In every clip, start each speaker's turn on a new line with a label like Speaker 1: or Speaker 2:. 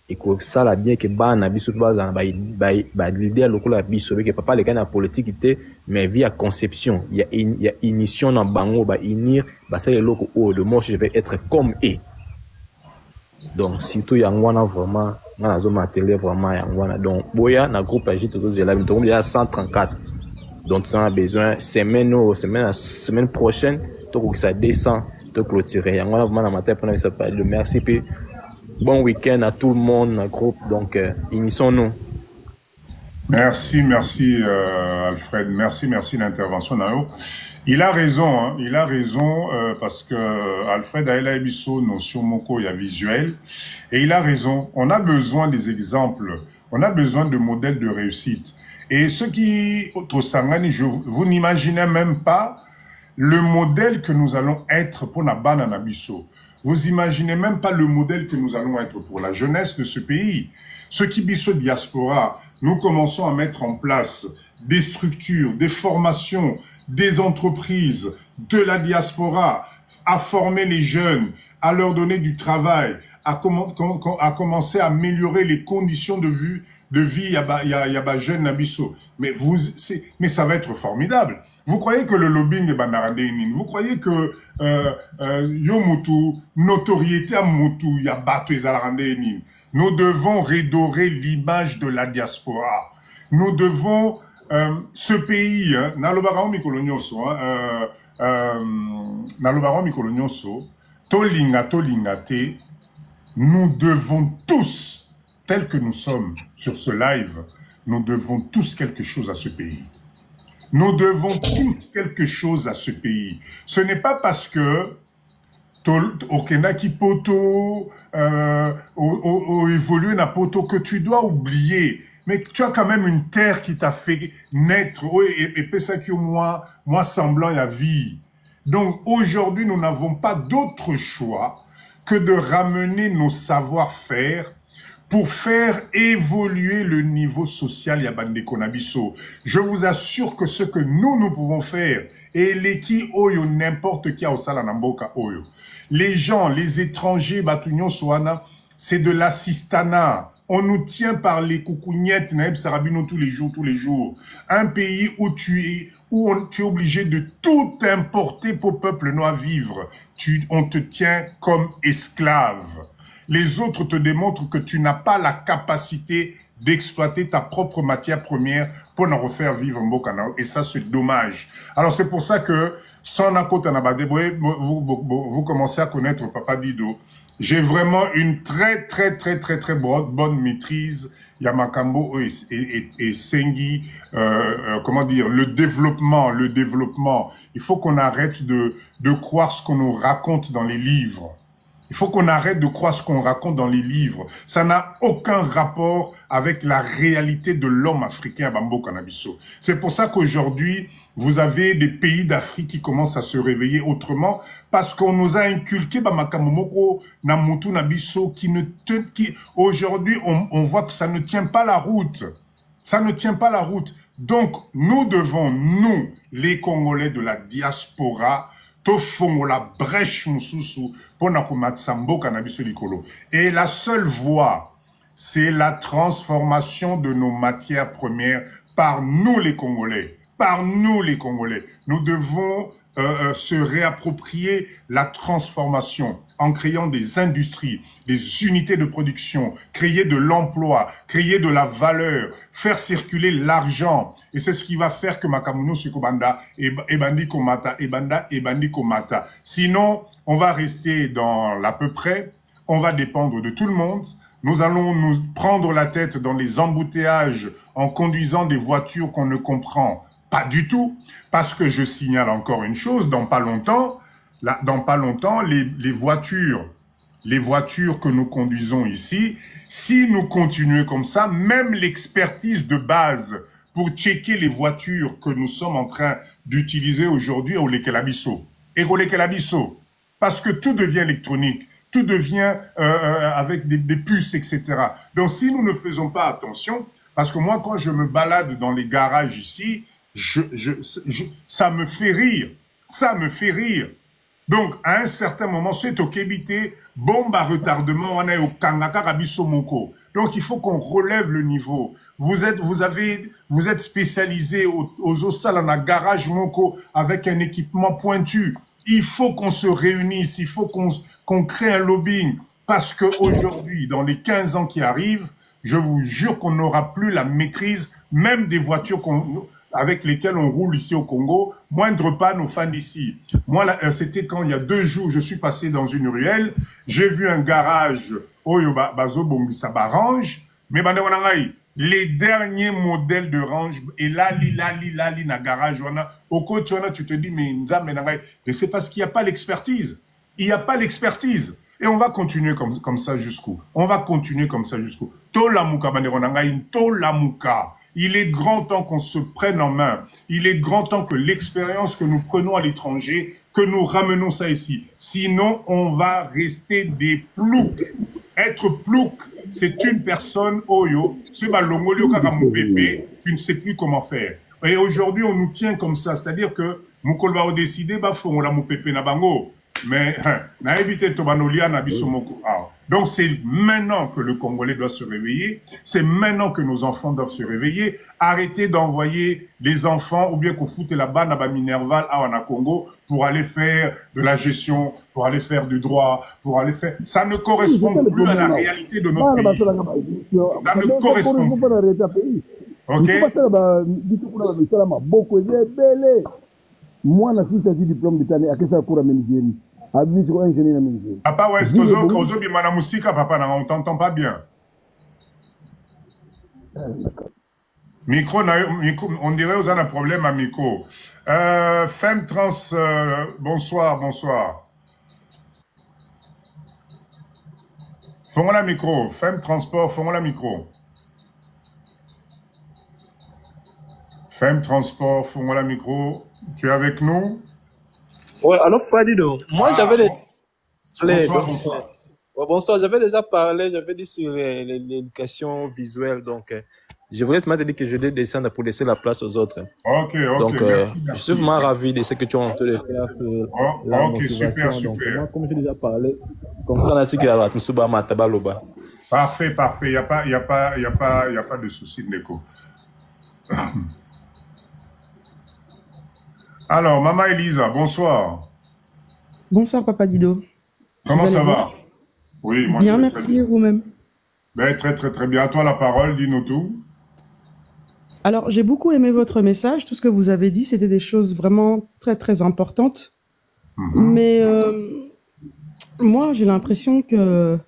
Speaker 1: et que ça la bien que bana biso baza ba l'idée lokola biso que papa les gars na politique était mais via conception il y a initiation dans bango ba unir ba ça loko oh de moi je vais être comme eux donc surtout yangwana vraiment na zo matériel vraiment yangwana donc boya na groupe agit tous là il y a 134 donc on a besoin semaine prochaine donc que ça descend de clôturer yangwana vraiment na matin pour ça pas le merci puis bon week-end à tout le monde, le groupe. Donc, initions-nous.
Speaker 2: Merci, Alfred. Merci l'intervention. Il a raison, hein. Il a raison parce que Alfred a ébisso notion moko ya visuel et il a raison. On a besoin des exemples, on a besoin de modèles de réussite. Et ceux qui au Sangani, vous n'imaginez même pas le modèle que nous allons être pour Nabana Nabiso. Vous imaginez même pas le modèle que nous allons être pour la jeunesse de ce pays. Ce qui biso diaspora, nous commençons à mettre en place des structures, des formations, des entreprises de la diaspora, à former les jeunes, à leur donner du travail, à commencer à améliorer les conditions de vie, yaba jeune Nabiso. Mais ça va être formidable. Vous croyez que le lobbying est bandaradénin? Vous croyez que yomutu, notoriété à mutu, yabato ezalarandénin? Nous devons redorer l'image de la diaspora. Nous devons ce pays, nalobaro mikolonyoso, tolingate, nous devons tous, tels que nous sommes sur ce live, nous devons tous quelque chose à ce pays. Nous devons tous quelque chose à ce pays. Ce n'est pas parce que au Kenaki poto, au évolué na poto que tu dois oublier. Mais tu as quand même une terre qui t'a fait naître. Et ça qui au moi semblant la vie. Donc aujourd'hui, nous n'avons pas d'autre choix que de ramener nos savoir-faire pour faire évoluer le niveau social Yabande Konabiso. Je vous assure que ce que nous pouvons faire, et les qui oyo, n'importe qui a au Salanamboka oyo, les gens, les étrangers, Batunion Soana, c'est de l'assistanat. On nous tient par les coucougnettes, Naïb Sarabino tous les jours. Un pays où tu es obligé de tout importer pour peuple noir vivre. On te tient comme esclave. Les autres te démontrent que tu n'as pas la capacité d'exploiter ta propre matière première pour en refaire vivre Mbokana. Et ça, c'est dommage. Alors, c'est pour ça que, sans Akotanabade, vous commencez à connaître Papa Dido. J'ai vraiment une très bonne maîtrise Yamakambo et Sengi, comment dire, le développement. Il faut qu'on arrête de croire ce qu'on nous raconte dans les livres. Il faut qu'on arrête de croire ce qu'on raconte dans les livres. Ça n'a aucun rapport avec la réalité de l'homme africain à Bambo Kanabiso. C'est pour ça qu'aujourd'hui, vous avez des pays d'Afrique qui commencent à se réveiller autrement parce qu'on nous a inculqué Bamakamomoko, Namutu, Nabiso, aujourd'hui, on voit que ça ne tient pas la route. Ça ne tient pas la route. Donc, nous devons, nous, les Congolais de la diaspora, la brèche pour et la seule voie, c'est la transformation de nos matières premières par nous les Congolais. Nous devons se réapproprier la transformation en créant des industries, des unités de production, créer de l'emploi, créer de la valeur, faire circuler l'argent. Et c'est ce qui va faire que Makamuno Sikobanda et Bandi Komata. Sinon, on va rester dans l'à peu près, on va dépendre de tout le monde. Nous allons nous prendre la tête dans les embouteillages en conduisant des voitures qu'on ne comprend pas du tout, parce que je signale encore une chose, dans pas longtemps, les voitures que nous conduisons ici, si nous continuons comme ça, même l'expertise de base pour checker les voitures que nous sommes en train d'utiliser aujourd'hui au Lekelabiso. Parce que tout devient électronique, tout devient avec des puces, etc. Donc si nous ne faisons pas attention, parce que moi quand je me balade dans les garages ici, ça me fait rire. Donc, à un certain moment, c'est au Kébité, bombe à retardement, on est au Kangaka Rabiso Moko. Donc, il faut qu'on relève le niveau. Vous êtes spécialisé aux Osalana Garage Moko avec un équipement pointu. Il faut qu'on se réunisse, il faut qu'on crée un lobbying. Parce qu'aujourd'hui, dans les 15 ans qui arrivent, je vous jure qu'on n'aura plus la maîtrise, même des voitures avec lesquelles on roule ici au Congo, moindre panne aux fans d'ici. Moi, c'était quand il y a 2 jours, je suis passé dans une ruelle, j'ai vu un garage, Bazo Bongisa Range, mais les derniers modèles de Range, et là, na garage, au côté, tu te dis, mais c'est parce qu'il n'y a pas l'expertise. Il n'y a pas l'expertise. Et on va continuer comme ça jusqu'où? On va continuer comme ça jusqu'où? Tolamuka Baneronangaï, Tolamuka. Il est grand temps qu'on se prenne en main. Il est grand temps que l'expérience que nous prenons à l'étranger, que nous ramenons ça ici. Sinon, on va rester des ploucs. Être plouc, c'est une personne, Oyo, c'est Balongolio Karamubebe, tu ne sais plus comment faire. Et aujourd'hui, on nous tient comme ça. C'est-à-dire que Moukolba a décidé, on la Moupepe na bango. Mais, na évité Tobanolia na bisomoko. Donc, c'est maintenant que le Congolais doit se réveiller. C'est maintenant que nos enfants doivent se réveiller. Arrêtez d'envoyer les enfants ou bien qu'on foute la banne à Minerval à Congo pour aller faire de la gestion, pour aller faire du droit, pour aller faire... Ça ne correspond plus à la réalité de notre pays. Ça ne correspond plus. Ok?
Speaker 3: Moi, je suis un diplôme d'Italie à Kessa Koura Menizeri.
Speaker 2: Papa, ouais, Ozo Bimana Musika, papa, on t'entend pas bien. Micro, on dirait que vous avez un problème à micro. Femme trans, bonsoir, bonsoir. Fais-moi la micro. Femme transport, fais-moi la micro. Femme transport, fais-moi la micro. Tu es avec nous?
Speaker 1: Ouais, alors pas dit donc. Moi, j'avais
Speaker 2: Bonsoir, bonsoir.
Speaker 1: Bonsoir, j'avais déjà parlé, j'avais dit sur l'éducation visuelle, donc je voulais te dire que je vais descendre pour laisser la place aux autres.
Speaker 2: Ok,
Speaker 1: donc,
Speaker 2: merci.
Speaker 1: Je suis vraiment ravi de ce que tu as en train de faire.
Speaker 2: Ok, super.
Speaker 1: Moi, comme j'ai déjà parlé, comme ça, on a dit qu'il y a Msuba Matabaloba.
Speaker 2: Parfait. Il n'y a pas de souci, Neko. Alors, Maman Elisa, bonsoir.
Speaker 4: Bonsoir, Papa Dido.
Speaker 2: Comment ça va? Oui, moi
Speaker 4: bien, merci, vous-même.
Speaker 2: Ben, très bien. À toi la parole, dis-nous tout.
Speaker 4: Alors, j'ai beaucoup aimé votre message. Tout ce que vous avez dit, c'était des choses vraiment très importantes. Mais moi, j'ai l'impression que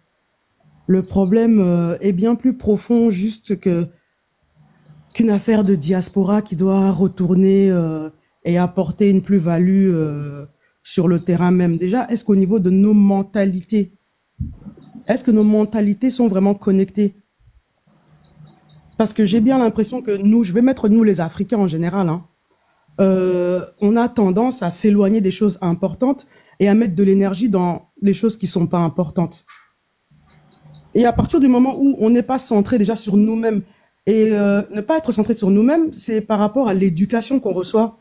Speaker 4: le problème est bien plus profond juste qu'une affaire de diaspora qui doit retourner et apporter une plus-value sur le terrain même. Déjà, est-ce qu'au niveau de nos mentalités, est-ce que nos mentalités sont vraiment connectées? Parce que j'ai bien l'impression que nous, je vais mettre nous les Africains en général, hein, on a tendance à s'éloigner des choses importantes et à mettre de l'énergie dans les choses qui sont pas importantes. Et à partir du moment où on n'est pas centré déjà sur nous-mêmes, et ne pas être centré sur nous-mêmes, c'est par rapport à l'éducation qu'on reçoit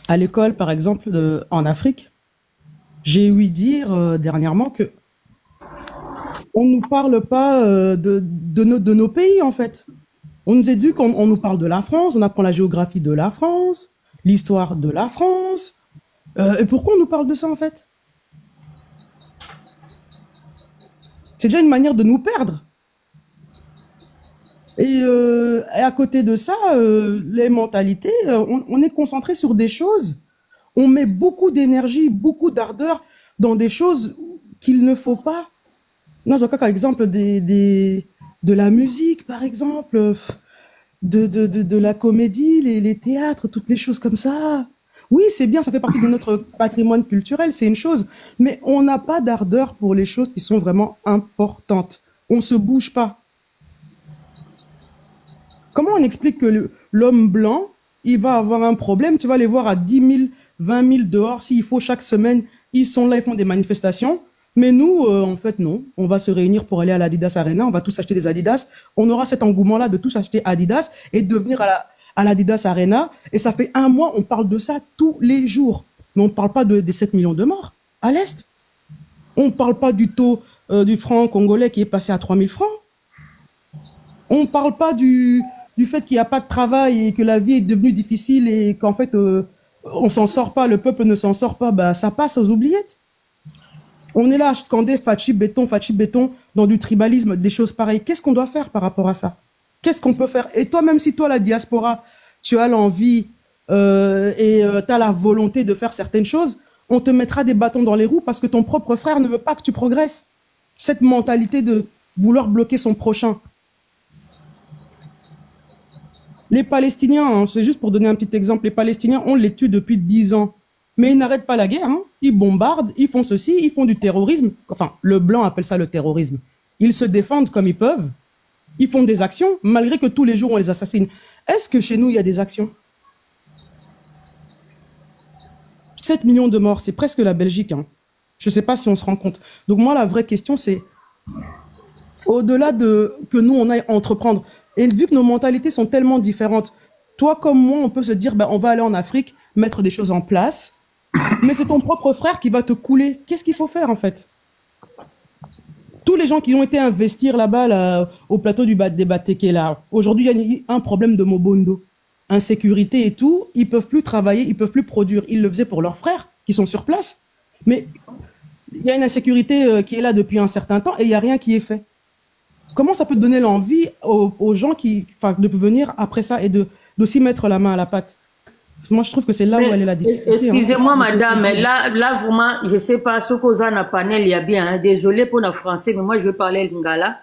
Speaker 4: à l'école, par exemple, en Afrique. J'ai ouï dire dernièrement que on nous parle pas de nos pays, en fait. On nous éduque, on nous parle de la France, on apprend la géographie de la France, l'histoire de la France. Et pourquoi on nous parle de ça, en fait? C'est déjà une manière de nous perdre. Et à côté de ça, les mentalités, on est concentré sur des choses. On met beaucoup d'énergie, beaucoup d'ardeur dans des choses qu'il ne faut pas. Dans un cas, par exemple, de la musique, par exemple, de la comédie, les théâtres, toutes les choses comme ça. Oui, c'est bien, ça fait partie de notre patrimoine culturel, c'est une chose. Mais on n'a pas d'ardeur pour les choses qui sont vraiment importantes. On se bouge pas. Comment on explique que l'homme blanc, il va avoir un problème, tu vas les voir à 10 000, 20 000 dehors, s'il faut chaque semaine, ils sont là, ils font des manifestations. Mais nous, en fait, non. On va se réunir pour aller à l'Adidas Arena, on va tous acheter des Adidas. On aura cet engouement-là de tous acheter Adidas et de venir à l'Adidas Arena. Et ça fait 1 mois, on parle de ça tous les jours. mais on ne parle pas des 7 millions de morts à l'Est. On ne parle pas du taux du franc congolais qui est passé à 3 000 francs. On ne parle pas du fait qu'il n'y a pas de travail et que la vie est devenue difficile et qu'en fait, on s'en sort pas, le peuple ne s'en sort pas. Ben, ça passe aux oubliettes. On est là à scander Fachi béton dans du tribalisme, des choses pareilles. Qu'est-ce qu'on doit faire par rapport à ça? Qu'est-ce qu'on peut faire? Et toi, même si toi, la diaspora, tu as l'envie et tu as la volonté de faire certaines choses, on te mettra des bâtons dans les roues parce que ton propre frère ne veut pas que tu progresses. Cette mentalité de vouloir bloquer son prochain. Les Palestiniens, hein, c'est juste pour donner un petit exemple, les Palestiniens, on les tue depuis 10 ans. Mais ils n'arrêtent pas la guerre, hein. Ils bombardent, ils font ceci, ils font du terrorisme. Enfin, le blanc appelle ça le terrorisme. Ils se défendent comme ils peuvent. Ils font des actions, malgré que tous les jours on les assassine. Est-ce que chez nous, il y a des actions? 7 millions de morts, c'est presque la Belgique, hein. Je ne sais pas si on se rend compte. Donc moi, la vraie question, c'est au-delà de que nous, on aille entreprendre. Et vu que nos mentalités sont tellement différentes, toi comme moi, on peut se dire, ben, on va aller en Afrique, mettre des choses en place, mais c'est ton propre frère qui va te couler. Qu'est-ce qu'il faut faire, en fait? Tous les gens qui ont été investir là-bas, là, au plateau des Bateke, là, aujourd'hui, il y a un problème de Mobondo. Insécurité et tout, ils peuvent plus travailler, ils peuvent plus produire. Ils le faisaient pour leurs frères, qui sont sur place. Mais il y a une insécurité qui est là depuis un certain temps et il n'y a rien qui est fait. Comment ça peut donner l'envie aux gens de venir après ça et de s'y mettre la main à la pâte? Moi, je trouve que c'est là où elle est la difficulté.
Speaker 5: Excusez-moi, madame, mais là, vraiment, je ne sais pas ce qu'on a dans le panel, il y a bien. Hein. Désolé pour le français, mais moi, je vais parler lingala.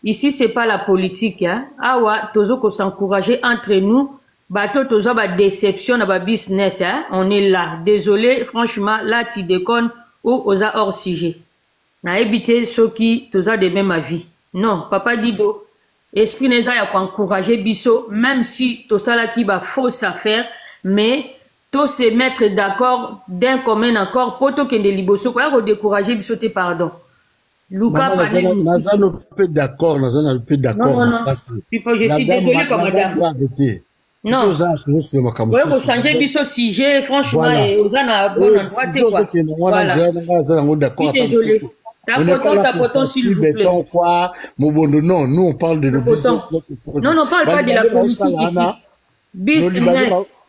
Speaker 5: Ici, ce n'est pas la politique. Hein. Awa, tozo ko s'encourager entre nous. Bato tozo ba déception na ba business. Hein. On est là. Désolé, franchement, là, tu déconnes ou osa hors sujet. Na évité ceux qui tozo de même avis. Non, papa Dido. Esprit neza ya encourager biso, même si tout ça là qui va fausse affaire, mais tout se mettre d'accord d'un commun accord pour tout que de liboso quoi décourager biso te pardon. Lucas
Speaker 6: Nazano peut d'accord, Nazano peut d'accord.
Speaker 5: Non. Je suis désolé pour madame. Non. Vous changer biso sujet franchement et aux ana bon endroit quoi. Je suis désolé. Tapoton, s'il vous plaît.
Speaker 6: Non, nous on parle de nos business.
Speaker 5: Non, on parle pas de la politique ici. Business.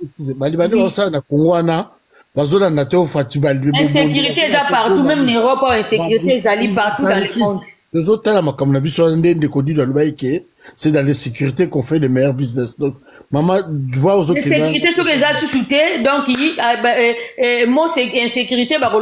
Speaker 5: Insécurité est partout, même en Europe, insécurité est partout dans le monde.
Speaker 6: Les autres, c'est dans l'insécurité qu'on fait les meilleurs business. Donc, maman, tu vois aux autres.
Speaker 5: L'insécurité, c'est que ça sous-souté, donc, moi, c'est insécurité, donc,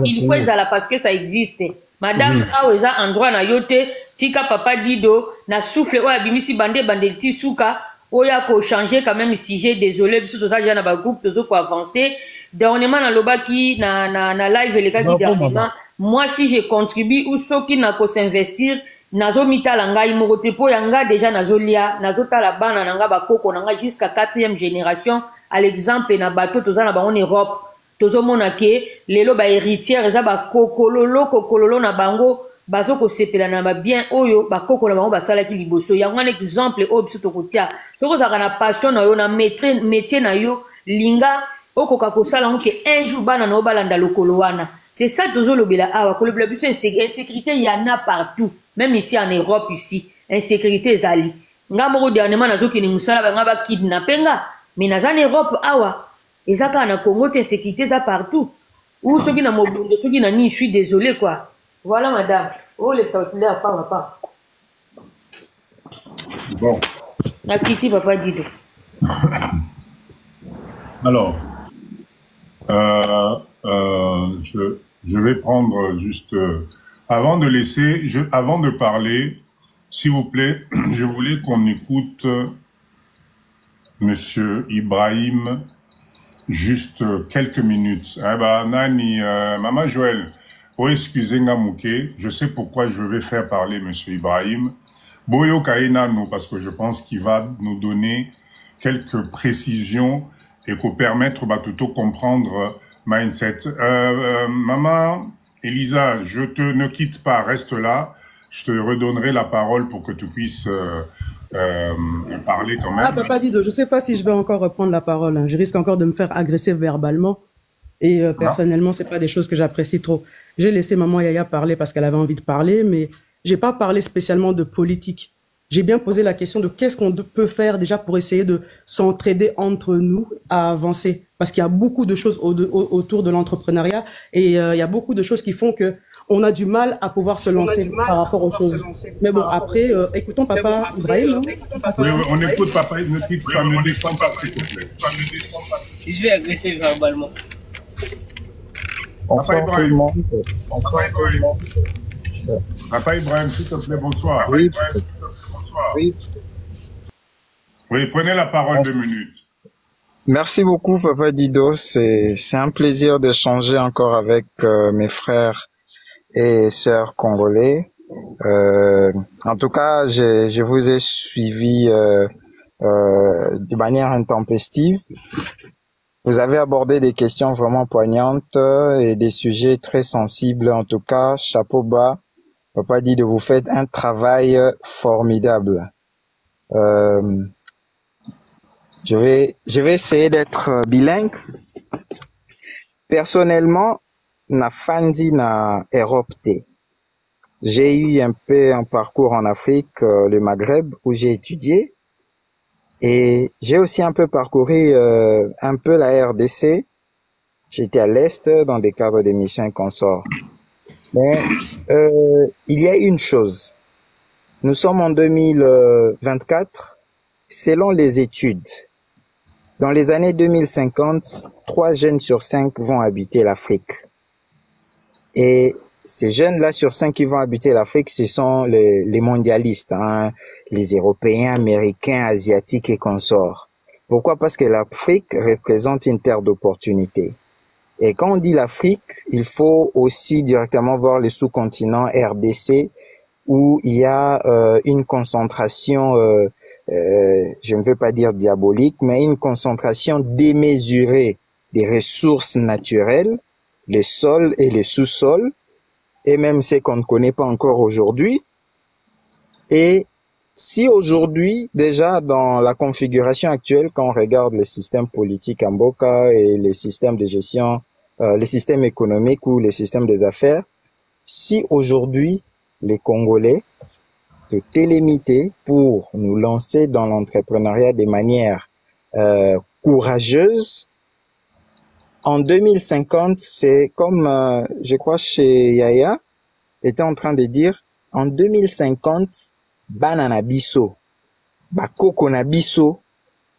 Speaker 5: il faut ça parce que ça existe. Madame, aouza, endroit, na yote, tika papa dido, na souffle, oya, bimisi bande, ti souka, oya, ko changer quand même sujet, désolé, biso, ça, j'ai un groupe, tozo, ko avancer. Dernièrement, na loba qui, na live, les gars, qui dernièrement, moi, si je contribue, ou ceux qui n'a qu'à s'investir, nazo mitalanga, imorotepo, yanga, déjà, nazo lia, nazo talabana, nanga, bakoko, nanga, jusqu'à 4e génération, à l'exemple, na bateau, toza, na ba, en Europe, tozo monake, lelo, ba, héritière, eza, ba, kokololo, na bango, bazo, ko sepela, na ba, bien, oyo, ba, koko, na bango, ba, sala, ki, liboso, yanga, un exemple, oh, biso, toko, tia, soko, zaka, na passion, na yo, na métier, na yo, linga, oko, kako, sala, onke, un jour, bana, na, obalanda, lokolo, wana. C'est ça, toujours le bela. Ah, pour le bela, insécurité, il y en a partout. Même ici en Europe, ici. Insécurité, zali. Nga moro dernièrement, nazo ki ni musala, nga ba kidnappenga. Mais nazo en Europe, awa. Et ça, quand on a Congo, insécurité, ça partout. Ou ceux qui n'ont pas, ceux qui n'ont ni, je suis désolé, quoi. Voilà, madame. Oh, les ça va pas.
Speaker 2: Bon.
Speaker 5: La Kitty, papa Dido.
Speaker 2: Alors, je vais prendre juste avant de parler, s'il vous plaît, je voulais qu'on écoute Monsieur Ibrahim juste quelques minutes. Eh ben, Nani, Maman Joël, pour excuser Ngamouké, je sais pourquoi je vais faire parler Monsieur Ibrahim. Boyo Kaina, nous, parce que je pense qu'il va nous donner quelques précisions et qu'on permettre tout comprendre mindset. Maman Elisa, ne quitte pas, reste là. Je te redonnerai la parole pour que tu puisses parler quand même.
Speaker 4: Ah, Papa Dido, je ne sais pas si je vais encore reprendre la parole. Hein. Je risque encore de me faire agresser verbalement. Et personnellement, c'est pas des choses que j'apprécie trop. J'ai laissé maman Yaya parler parce qu'elle avait envie de parler, mais j'ai pas parlé spécialement de politique. J'ai bien posé la question de qu'est-ce qu'on peut faire déjà pour essayer de s'entraider entre nous à avancer. Parce qu'il y a beaucoup de choses autour de l'entrepreneuriat et il y a beaucoup de choses qui font que on a du mal à pouvoir se lancer par rapport aux choses. Mais bon, après, écoutons Papa Ibrahim.
Speaker 2: Oui, on écoute Papa, ne quitte pas, ne défend pas, s'il te plaît.
Speaker 5: Je vais agresser verbalement.
Speaker 7: Bonsoir tout le monde. Bonsoir tout le monde.
Speaker 2: Papa Ibrahim, s'il te plaît, bonsoir.
Speaker 7: Oui.
Speaker 2: Oui, prenez la parole 2 minutes.
Speaker 7: Merci beaucoup, Papa Dido. C'est un plaisir d'échanger encore avec mes frères et sœurs congolais. En tout cas, je vous ai suivi de manière intempestive. Vous avez abordé des questions vraiment poignantes et des sujets très sensibles. En tout cas, chapeau bas. Papa Dido, vous faites un travail formidable. Je vais essayer d'être bilingue. Personnellement, na fandi na Europe te. J'ai eu un peu un parcours en Afrique, le Maghreb, où j'ai étudié. Et j'ai aussi un peu parcouru un peu la RDC. J'étais à l'Est dans des cadres de missions et consorts. Mais il y a une chose. Nous sommes en 2024. Selon les études, dans les années 2050, 3 jeunes sur 5 vont habiter l'Afrique. Et ces jeunes-là sur 5 qui vont habiter l'Afrique, ce sont les mondialistes, hein, les Européens, Américains, Asiatiques et consorts. Pourquoi? Parce que l'Afrique représente une terre d'opportunités. Et quand on dit l'Afrique, il faut aussi directement voir le sous-continent RDC, où il y a une concentration, je ne veux pas dire diabolique, mais une concentration démesurée des ressources naturelles, les sols et les sous-sols, et même ceux qu'on ne connaît pas encore aujourd'hui. Et si aujourd'hui, déjà dans la configuration actuelle, quand on regarde les systèmes politiques en Mboka et les systèmes de gestion, les systèmes économiques ou les systèmes des affaires, si aujourd'hui les Congolais de télémiter pour nous lancer dans l'entrepreneuriat de manière courageuse, en 2050, c'est comme, je crois, chez Yaya, était en train de dire, en 2050, banana biso, bakoko na biso,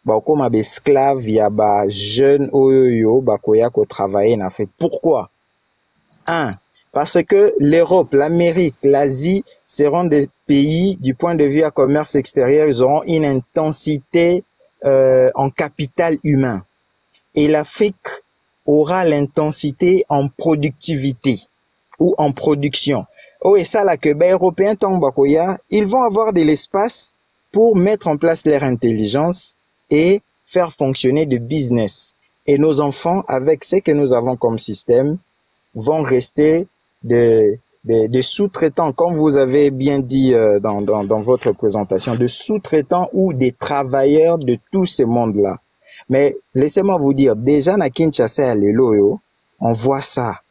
Speaker 7: bakoma esclave, ya ba jeune oyoyo, bakoya ko travailler na fait. Pourquoi? Parce que l'Europe, l'Amérique, l'Asie seront des pays, du point de vue à commerce extérieur, ils auront une intensité en capital humain. Et l'Afrique aura l'intensité en productivité ou en production. Oh, et ça, là, que les Européens, ils vont avoir de l'espace pour mettre en place leur intelligence et faire fonctionner le business. Et nos enfants, avec ce que nous avons comme système, vont rester des sous-traitants, comme vous avez bien dit dans votre présentation, de sous-traitants ou des travailleurs de tout ce monde-là. Mais laissez-moi vous dire, déjà na Kinshasa à Leloyo, on voit ça.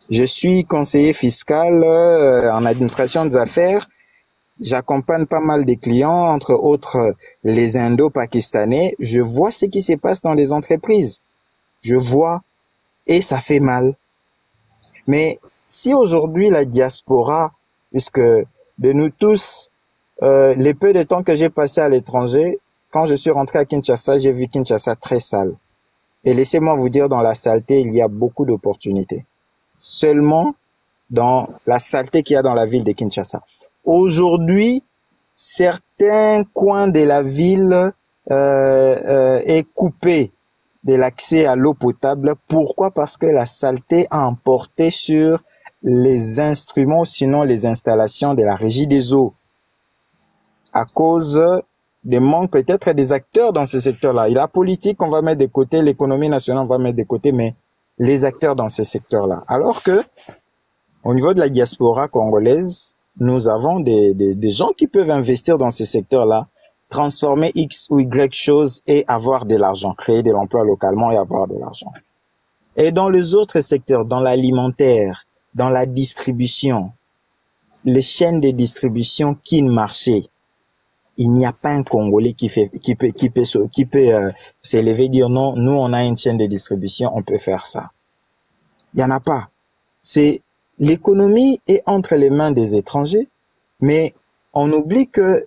Speaker 7: Je suis conseiller fiscal en administration des affaires. J'accompagne pas mal de clients, entre autres les Indo-Pakistanais. Je vois ce qui se passe dans les entreprises. Je vois et ça fait mal. Mais si aujourd'hui la diaspora, puisque de nous tous, les peu de temps que j'ai passé à l'étranger, quand je suis rentré à Kinshasa, j'ai vu Kinshasa très sale. Et laissez-moi vous dire, dans la saleté, il y a beaucoup d'opportunités. Seulement dans la saleté qu'il y a dans la ville de Kinshasa. Aujourd'hui, certains coins de la ville est coupé de l'accès à l'eau potable. Pourquoi? Parce que la saleté a emporté sur les instruments, sinon les installations de la régie des eaux. À cause des manques peut-être des acteurs dans ce secteur-là. Et la politique, on va mettre de côté, l'économie nationale, on va mettre de côté, mais les acteurs dans ce secteur-là. Alors que, au niveau de la diaspora congolaise, nous avons des gens qui peuvent investir dans ces secteurs-là, transformer X ou Y choses et avoir de l'argent, créer de l'emploi localement et avoir de l'argent. Et dans les autres secteurs, dans l'alimentaire, dans la distribution, les chaînes de distribution qui marchaient, il n'y a pas un Congolais qui peut s'élever et dire non, nous on a une chaîne de distribution, on peut faire ça. Il y en a pas. C'est l'économie est entre les mains des étrangers, mais on oublie que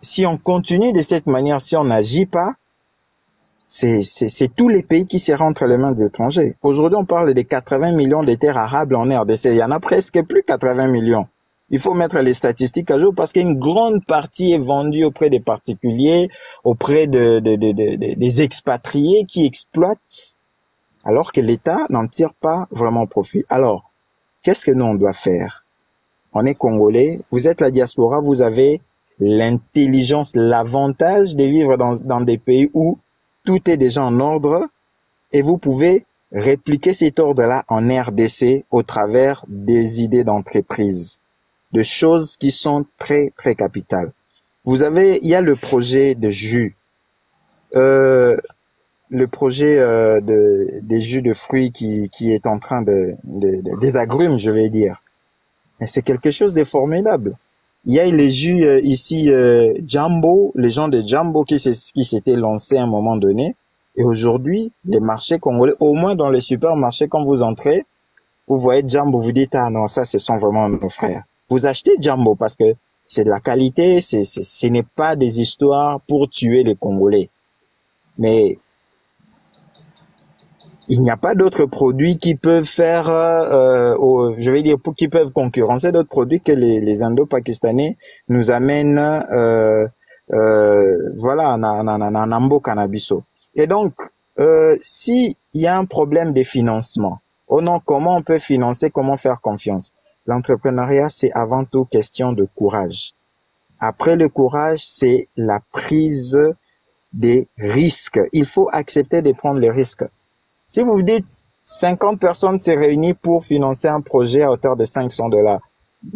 Speaker 7: si on continue de cette manière, si on n'agit pas, c'est tous les pays qui seront entre les mains des étrangers. Aujourd'hui, on parle des 80 millions de terres arables en RDC. Il y en a presque plus 80 millions. Il faut mettre les statistiques à jour parce qu'une grande partie est vendue auprès des particuliers, auprès des expatriés qui exploitent, alors que l'État n'en tire pas vraiment profit. Alors, qu'est-ce que nous, on doit faire? On est Congolais, vous êtes la diaspora, vous avez l'intelligence, l'avantage de vivre dans des pays où tout est déjà en ordre et vous pouvez répliquer cet ordre-là en RDC au travers des idées d'entreprise, de choses qui sont très, très capitales. Il y a le projet de jus, le projet des jus de fruits qui est en train des agrumes, je vais dire. Et c'est quelque chose de formidable. Il y a les jus ici Jambo, les gens de Jambo qui s'étaient lancés à un moment donné. Et aujourd'hui, les marchés congolais, au moins dans les supermarchés, quand vous entrez, vous voyez Jambo, vous dites ah non, ça ce sont vraiment nos frères. Vous achetez Jambo parce que c'est de la qualité, ce n'est pas des histoires pour tuer les Congolais. Mais il n'y a pas d'autres produits qui peuvent faire, je vais dire, qui peuvent concurrencer d'autres produits que les Indo-Pakistanais nous amènent, voilà, Nambo Cannabiso. Et donc, si il y a un problème de financement, oh non, comment on peut financer, comment faire confiance? L'entrepreneuriat, c'est avant tout question de courage. Après le courage, c'est la prise des risques. Il faut accepter de prendre les risques. Si vous vous dites 50 personnes se réunissent pour financer un projet à hauteur de $500,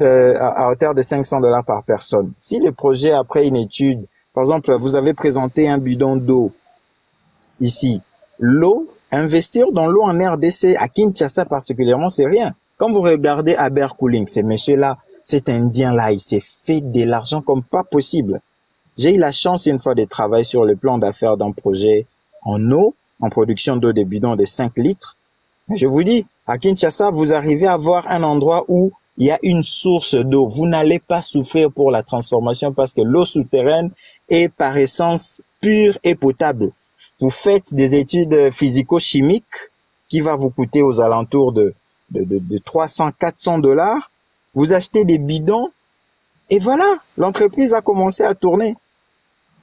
Speaker 7: à hauteur de $500 par personne. Si le projet, après une étude, par exemple, vous avez présenté un bidon d'eau ici, l'eau, investir dans l'eau en RDC, à Kinshasa particulièrement, c'est rien. Quand vous regardez Aber Cooling, ce monsieur-là, cet Indien-là, il s'est fait de l'argent comme pas possible. J'ai eu la chance une fois de travailler sur le plan d'affaires d'un projet en eau, en production d'eau de bidons de 5 litres. Je vous dis, à Kinshasa, vous arrivez à avoir un endroit où il y a une source d'eau. Vous n'allez pas souffrir pour la transformation parce que l'eau souterraine est par essence pure et potable. Vous faites des études physico-chimiques qui va vous coûter aux alentours de 300-400 $. Vous achetez des bidons et voilà, l'entreprise a commencé à tourner.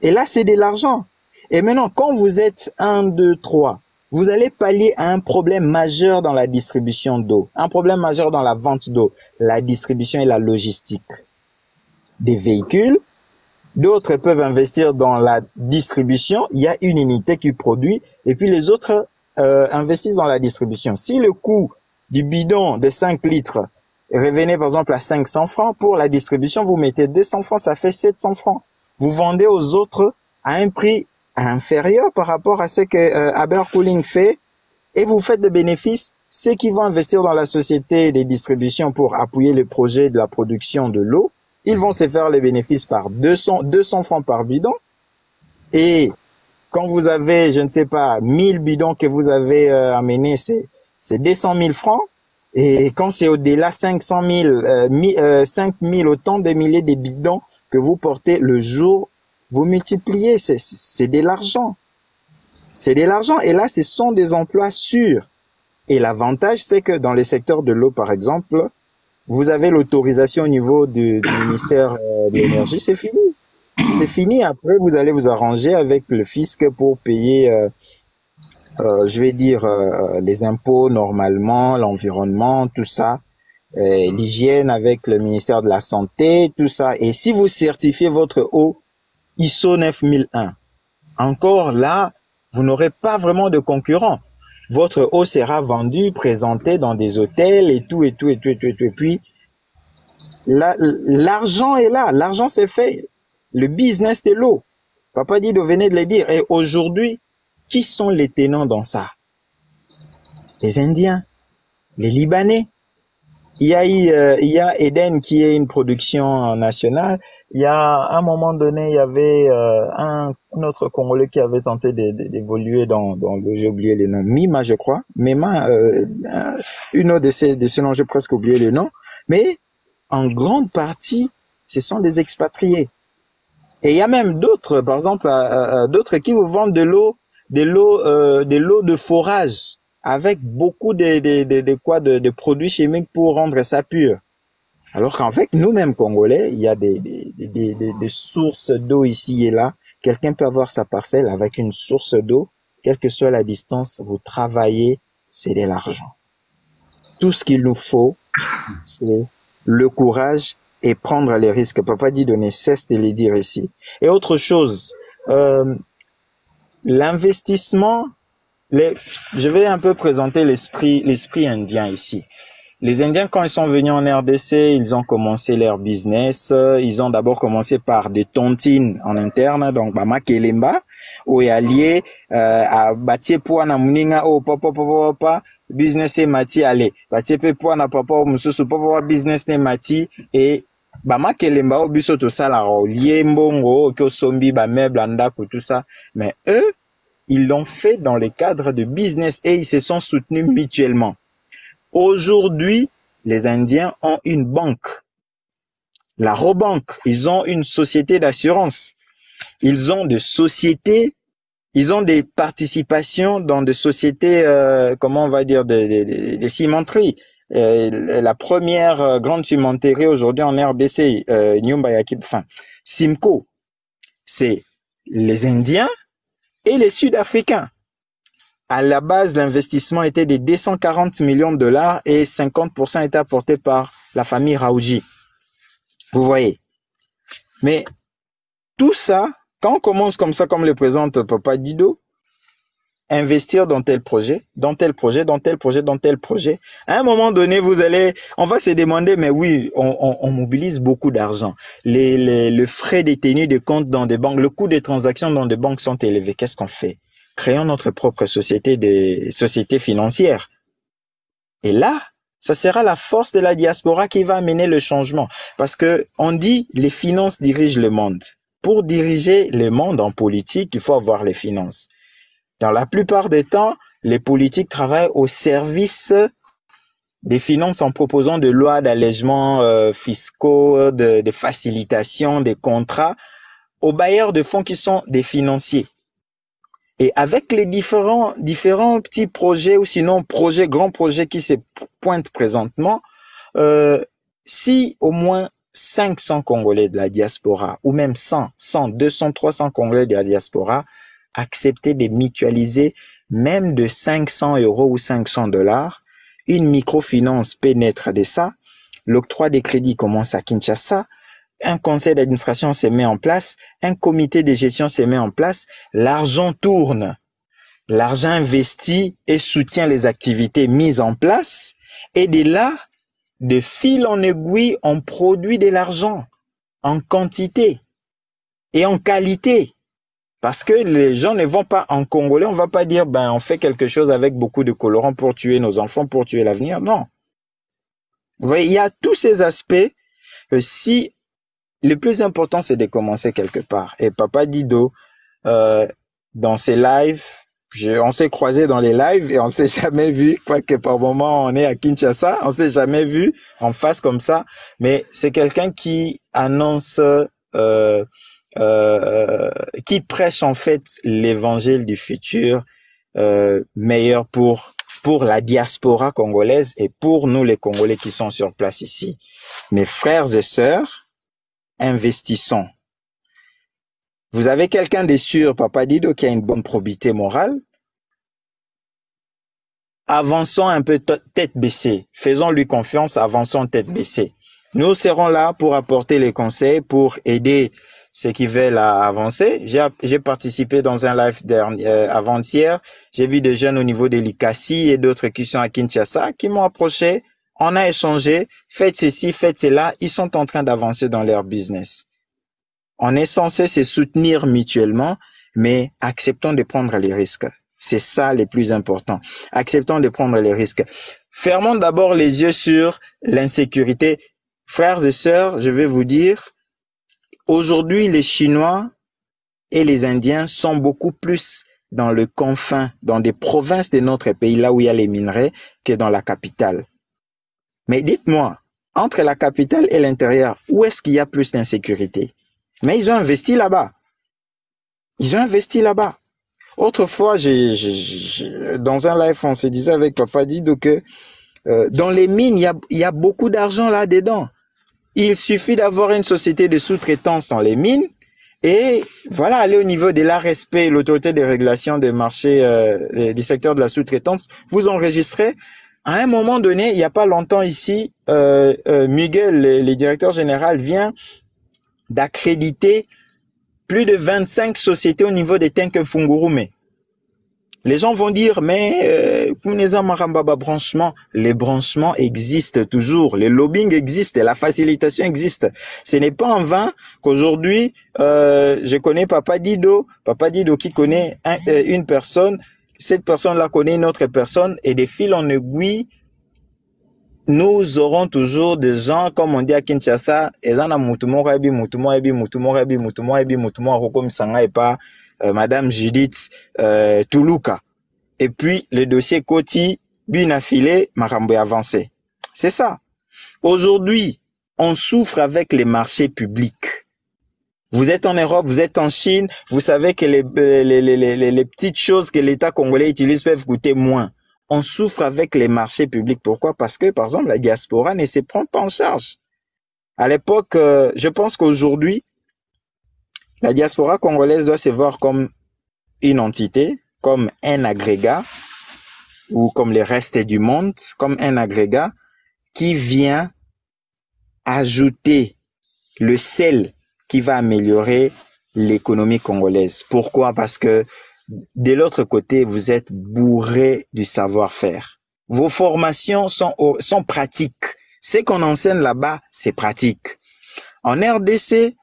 Speaker 7: Et là, c'est de l'argent. Et maintenant, quand vous êtes 1, 2, 3, vous allez pallier à un problème majeur dans la distribution d'eau, un problème majeur dans la vente d'eau, la distribution et la logistique des véhicules. D'autres peuvent investir dans la distribution. Il y a une unité qui produit et puis les autres investissent dans la distribution. Si le coût du bidon de 5 litres revenait par exemple à 500 francs, pour la distribution, vous mettez 200 francs, ça fait 700 francs. Vous vendez aux autres à un prix inférieur par rapport à ce que Aber Cooling fait et vous faites des bénéfices. Ceux qui vont investir dans la société des distributions pour appuyer le projet de la production de l'eau, ils vont se faire les bénéfices par 200 francs par bidon. Et quand vous avez, je ne sais pas, 1000 bidons que vous avez amenés, c'est 200 000 francs. Et quand c'est au-delà 500 000, 5 000, autant de milliers de bidons que vous portez le jour, vous multipliez, c'est de l'argent. C'est de l'argent. Et là, ce sont des emplois sûrs. Et l'avantage, c'est que dans les secteurs de l'eau, par exemple, vous avez l'autorisation au niveau du ministère de l'énergie, c'est fini. C'est fini. Après, vous allez vous arranger avec le fisc pour payer, je vais dire, les impôts normalement, l'environnement, tout ça. L'hygiène avec le ministère de la Santé, tout ça. Et si vous certifiez votre eau ISO 9001, encore là, vous n'aurez pas vraiment de concurrent. Votre eau sera vendue, présentée dans des hôtels et tout. Et puis, l'argent est là, l'argent c'est fait. Le business de l'eau. Papa Dido venait de le dire. Et aujourd'hui, qui sont les tenants dans ça? Les Indiens, les Libanais. Il y a Eden qui est une production nationale. Il y a, à un moment donné, il y avait un autre Congolais qui avait tenté d'évoluer dans le, j'ai oublié le nom, Mima, je crois. Mima, une autre de ces noms, j'ai presque oublié le nom. Mais en grande partie, ce sont des expatriés. Et il y a même d'autres, par exemple, d'autres qui vous vendent de l'eau de forage avec beaucoup de produits chimiques pour rendre ça pur. Alors qu'en fait, nous-mêmes Congolais, il y a des sources d'eau ici et là. Quelqu'un peut avoir sa parcelle avec une source d'eau, quelle que soit la distance, vous travaillez, c'est de l'argent. Tout ce qu'il nous faut, c'est le courage et prendre les risques. Papa Dido ne cesse de les dire ici. Et autre chose, l'investissement, je vais un peu présenter l'esprit indien ici. Les Indiens, quand ils sont venus en RDC, ils ont commencé leur business. Ils ont d'abord commencé par des tontines en interne, donc Bama Kelemba, où est allié à Batiepoa na Muninga, oh papa, business et mati, allez, Batiepoa na papa, mususu papa, business ne mati, et Bama Kelemba, au biso to salaro, lié mbongo, kyo sombi, ba meuble, andako, tout ça. Mais eux, ils l'ont fait dans le cadre de business et ils se sont soutenus mutuellement. Aujourd'hui, les Indiens ont une banque, la Robank. Ils ont une société d'assurance. Ils ont des sociétés, ils ont des participations dans des sociétés, comment on va dire, des cimenteries. La première grande cimenterie aujourd'hui en RDC, Nyumba Yakib, enfin, Simco, c'est les Indiens et les Sud-Africains. À la base, l'investissement était de 240 millions de dollars et 50% était apporté par la famille Raouji. Vous voyez. Mais tout ça, quand on commence comme ça, comme le présente Papa Dido, investir dans tel projet, dans tel projet, dans tel projet, dans tel projet, à un moment donné, on va se demander, mais oui, on mobilise beaucoup d'argent. Le frais de tenue de compte dans des banques, le coût des transactions dans des banques sont élevés. Qu'est-ce qu'on fait? Créons notre propre société, des sociétés financières. Et là, ça sera la force de la diaspora qui va amener le changement. Parce que on dit les finances dirigent le monde. Pour diriger le monde en politique, il faut avoir les finances. Dans la plupart des temps, les politiques travaillent au service des finances en proposant des lois d'allègement fiscaux, de facilitation des contrats aux bailleurs de fonds qui sont des financiers. Et avec les différents petits projets ou sinon grands projets qui se pointent présentement, si au moins 500 Congolais de la diaspora ou même 100, 200, 300 Congolais de la diaspora acceptaient de mutualiser même de 500 € ou 500 $, une microfinance peut naître de ça, l'octroi des crédits commence à Kinshasa, un conseil d'administration se met en place, un comité de gestion se met en place, l'argent tourne, l'argent investi et soutient les activités mises en place, et de là, de fil en aiguille, on produit de l'argent en quantité et en qualité. Parce que les gens ne vont pas, en congolais, on va pas dire, ben, on fait quelque chose avec beaucoup de colorants pour tuer nos enfants, pour tuer l'avenir. Non. Vous voyez, il y a tous ces aspects. Si le plus important, c'est de commencer quelque part. Et Papa Dido, dans ses lives, on s'est croisés dans les lives et on s'est jamais vu, quoique par moment on est à Kinshasa, on s'est jamais vu en face comme ça. Mais c'est quelqu'un qui annonce, qui prêche en fait l'évangile du futur meilleur pour la diaspora congolaise et pour nous les Congolais qui sont sur place ici. Mes frères et sœurs, investissons. Vous avez quelqu'un de sûr, Papa Dido, qui a une bonne probité morale. Avançons un peu tête baissée. Faisons-lui confiance, avançons tête baissée. Nous serons là pour apporter les conseils, pour aider ceux qui veulent avancer. J'ai participé dans un live avant-hier. J'ai vu des jeunes au niveau de l'ICACI et d'autres qui sont à Kinshasa qui m'ont approché on a échangé, faites ceci, faites cela, ils sont en train d'avancer dans leur business. On est censé se soutenir mutuellement, mais acceptons de prendre les risques. C'est ça le plus important. Acceptons de prendre les risques. Fermons d'abord les yeux sur l'insécurité. Frères et sœurs, je vais vous dire, aujourd'hui, les Chinois et les Indiens sont beaucoup plus dans le confin, dans des provinces de notre pays, là où il y a les minerais, que dans la capitale. Mais dites-moi, entre la capitale et l'intérieur, où est-ce qu'il y a plus d'insécurité? Mais ils ont investi là-bas. Ils ont investi là-bas. Autrefois, dans un live, on se disait avec Papa Dido que dans les mines, il y a beaucoup d'argent là-dedans. Il suffit d'avoir une société de sous-traitance dans les mines et voilà, aller au niveau de l'ARSP, l'autorité de régulation des marchés du secteur de la sous-traitance. Vous enregistrez. À un moment donné, il n'y a pas longtemps ici, Miguel, le directeur général, vient d'accréditer plus de 25 sociétés au niveau des Tenke Fungurume. Les gens vont dire, mais branchement, les branchements existent toujours, les lobbying existent, la facilitation existe. Ce n'est pas en vain qu'aujourd'hui, je connais Papa Dido qui connaît une personne, cette personne-là connaît une autre personne, et de fil en aiguille, nous aurons toujours des gens, comme on dit à Kinshasa, Madame Judith Toulouka. Et puis, le dossier Koti, Binafilé, Marambo avancé. C'est ça. Aujourd'hui, on souffre avec les marchés publics. Vous êtes en Europe, vous êtes en Chine, vous savez que les petites choses que l'État congolais utilise peuvent coûter moins. On souffre avec les marchés publics. Pourquoi? Parce que, par exemple, la diaspora ne se prend pas en charge. À l'époque, je pense qu'aujourd'hui, la diaspora congolaise doit se voir comme une entité, comme un agrégat, ou comme le reste du monde, comme un agrégat qui vient ajouter le sel qui va améliorer l'économie congolaise. Pourquoi? Parce que de l'autre côté, vous êtes bourré du savoir-faire. Vos formations sont pratiques. Ce qu'on enseigne là-bas, c'est pratique. En RDC,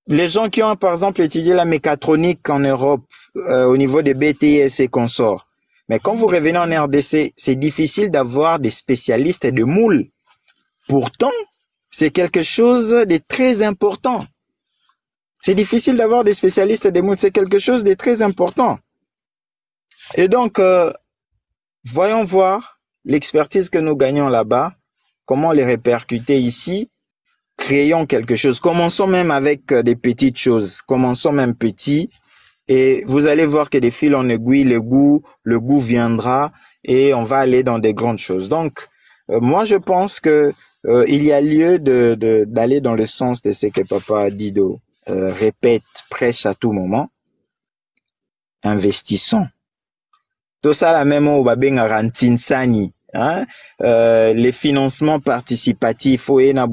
Speaker 7: les gens qui ont, par exemple, étudié la mécatronique en Europe, au niveau des BTS et consorts, mais quand vous revenez en RDC, c'est difficile d'avoir des spécialistes de moules. Pourtant, c'est quelque chose de très important. C'est difficile d'avoir des spécialistes des moules, c'est quelque chose de très important. Et donc, voyons voir l'expertise que nous gagnons là-bas, comment les répercuter ici. Créons quelque chose. Commençons même avec des petites choses. Commençons même petit. Et vous allez voir que des fils en aiguille, le goût viendra et on va aller dans des grandes choses. Donc, moi, je pense que il y a lieu d'aller dans le sens de ce que Papa Dido répète, prêche à tout moment. Investissons. Tout ça, la même au Babenga Rantinsani. Hein? Les financements participatifs, un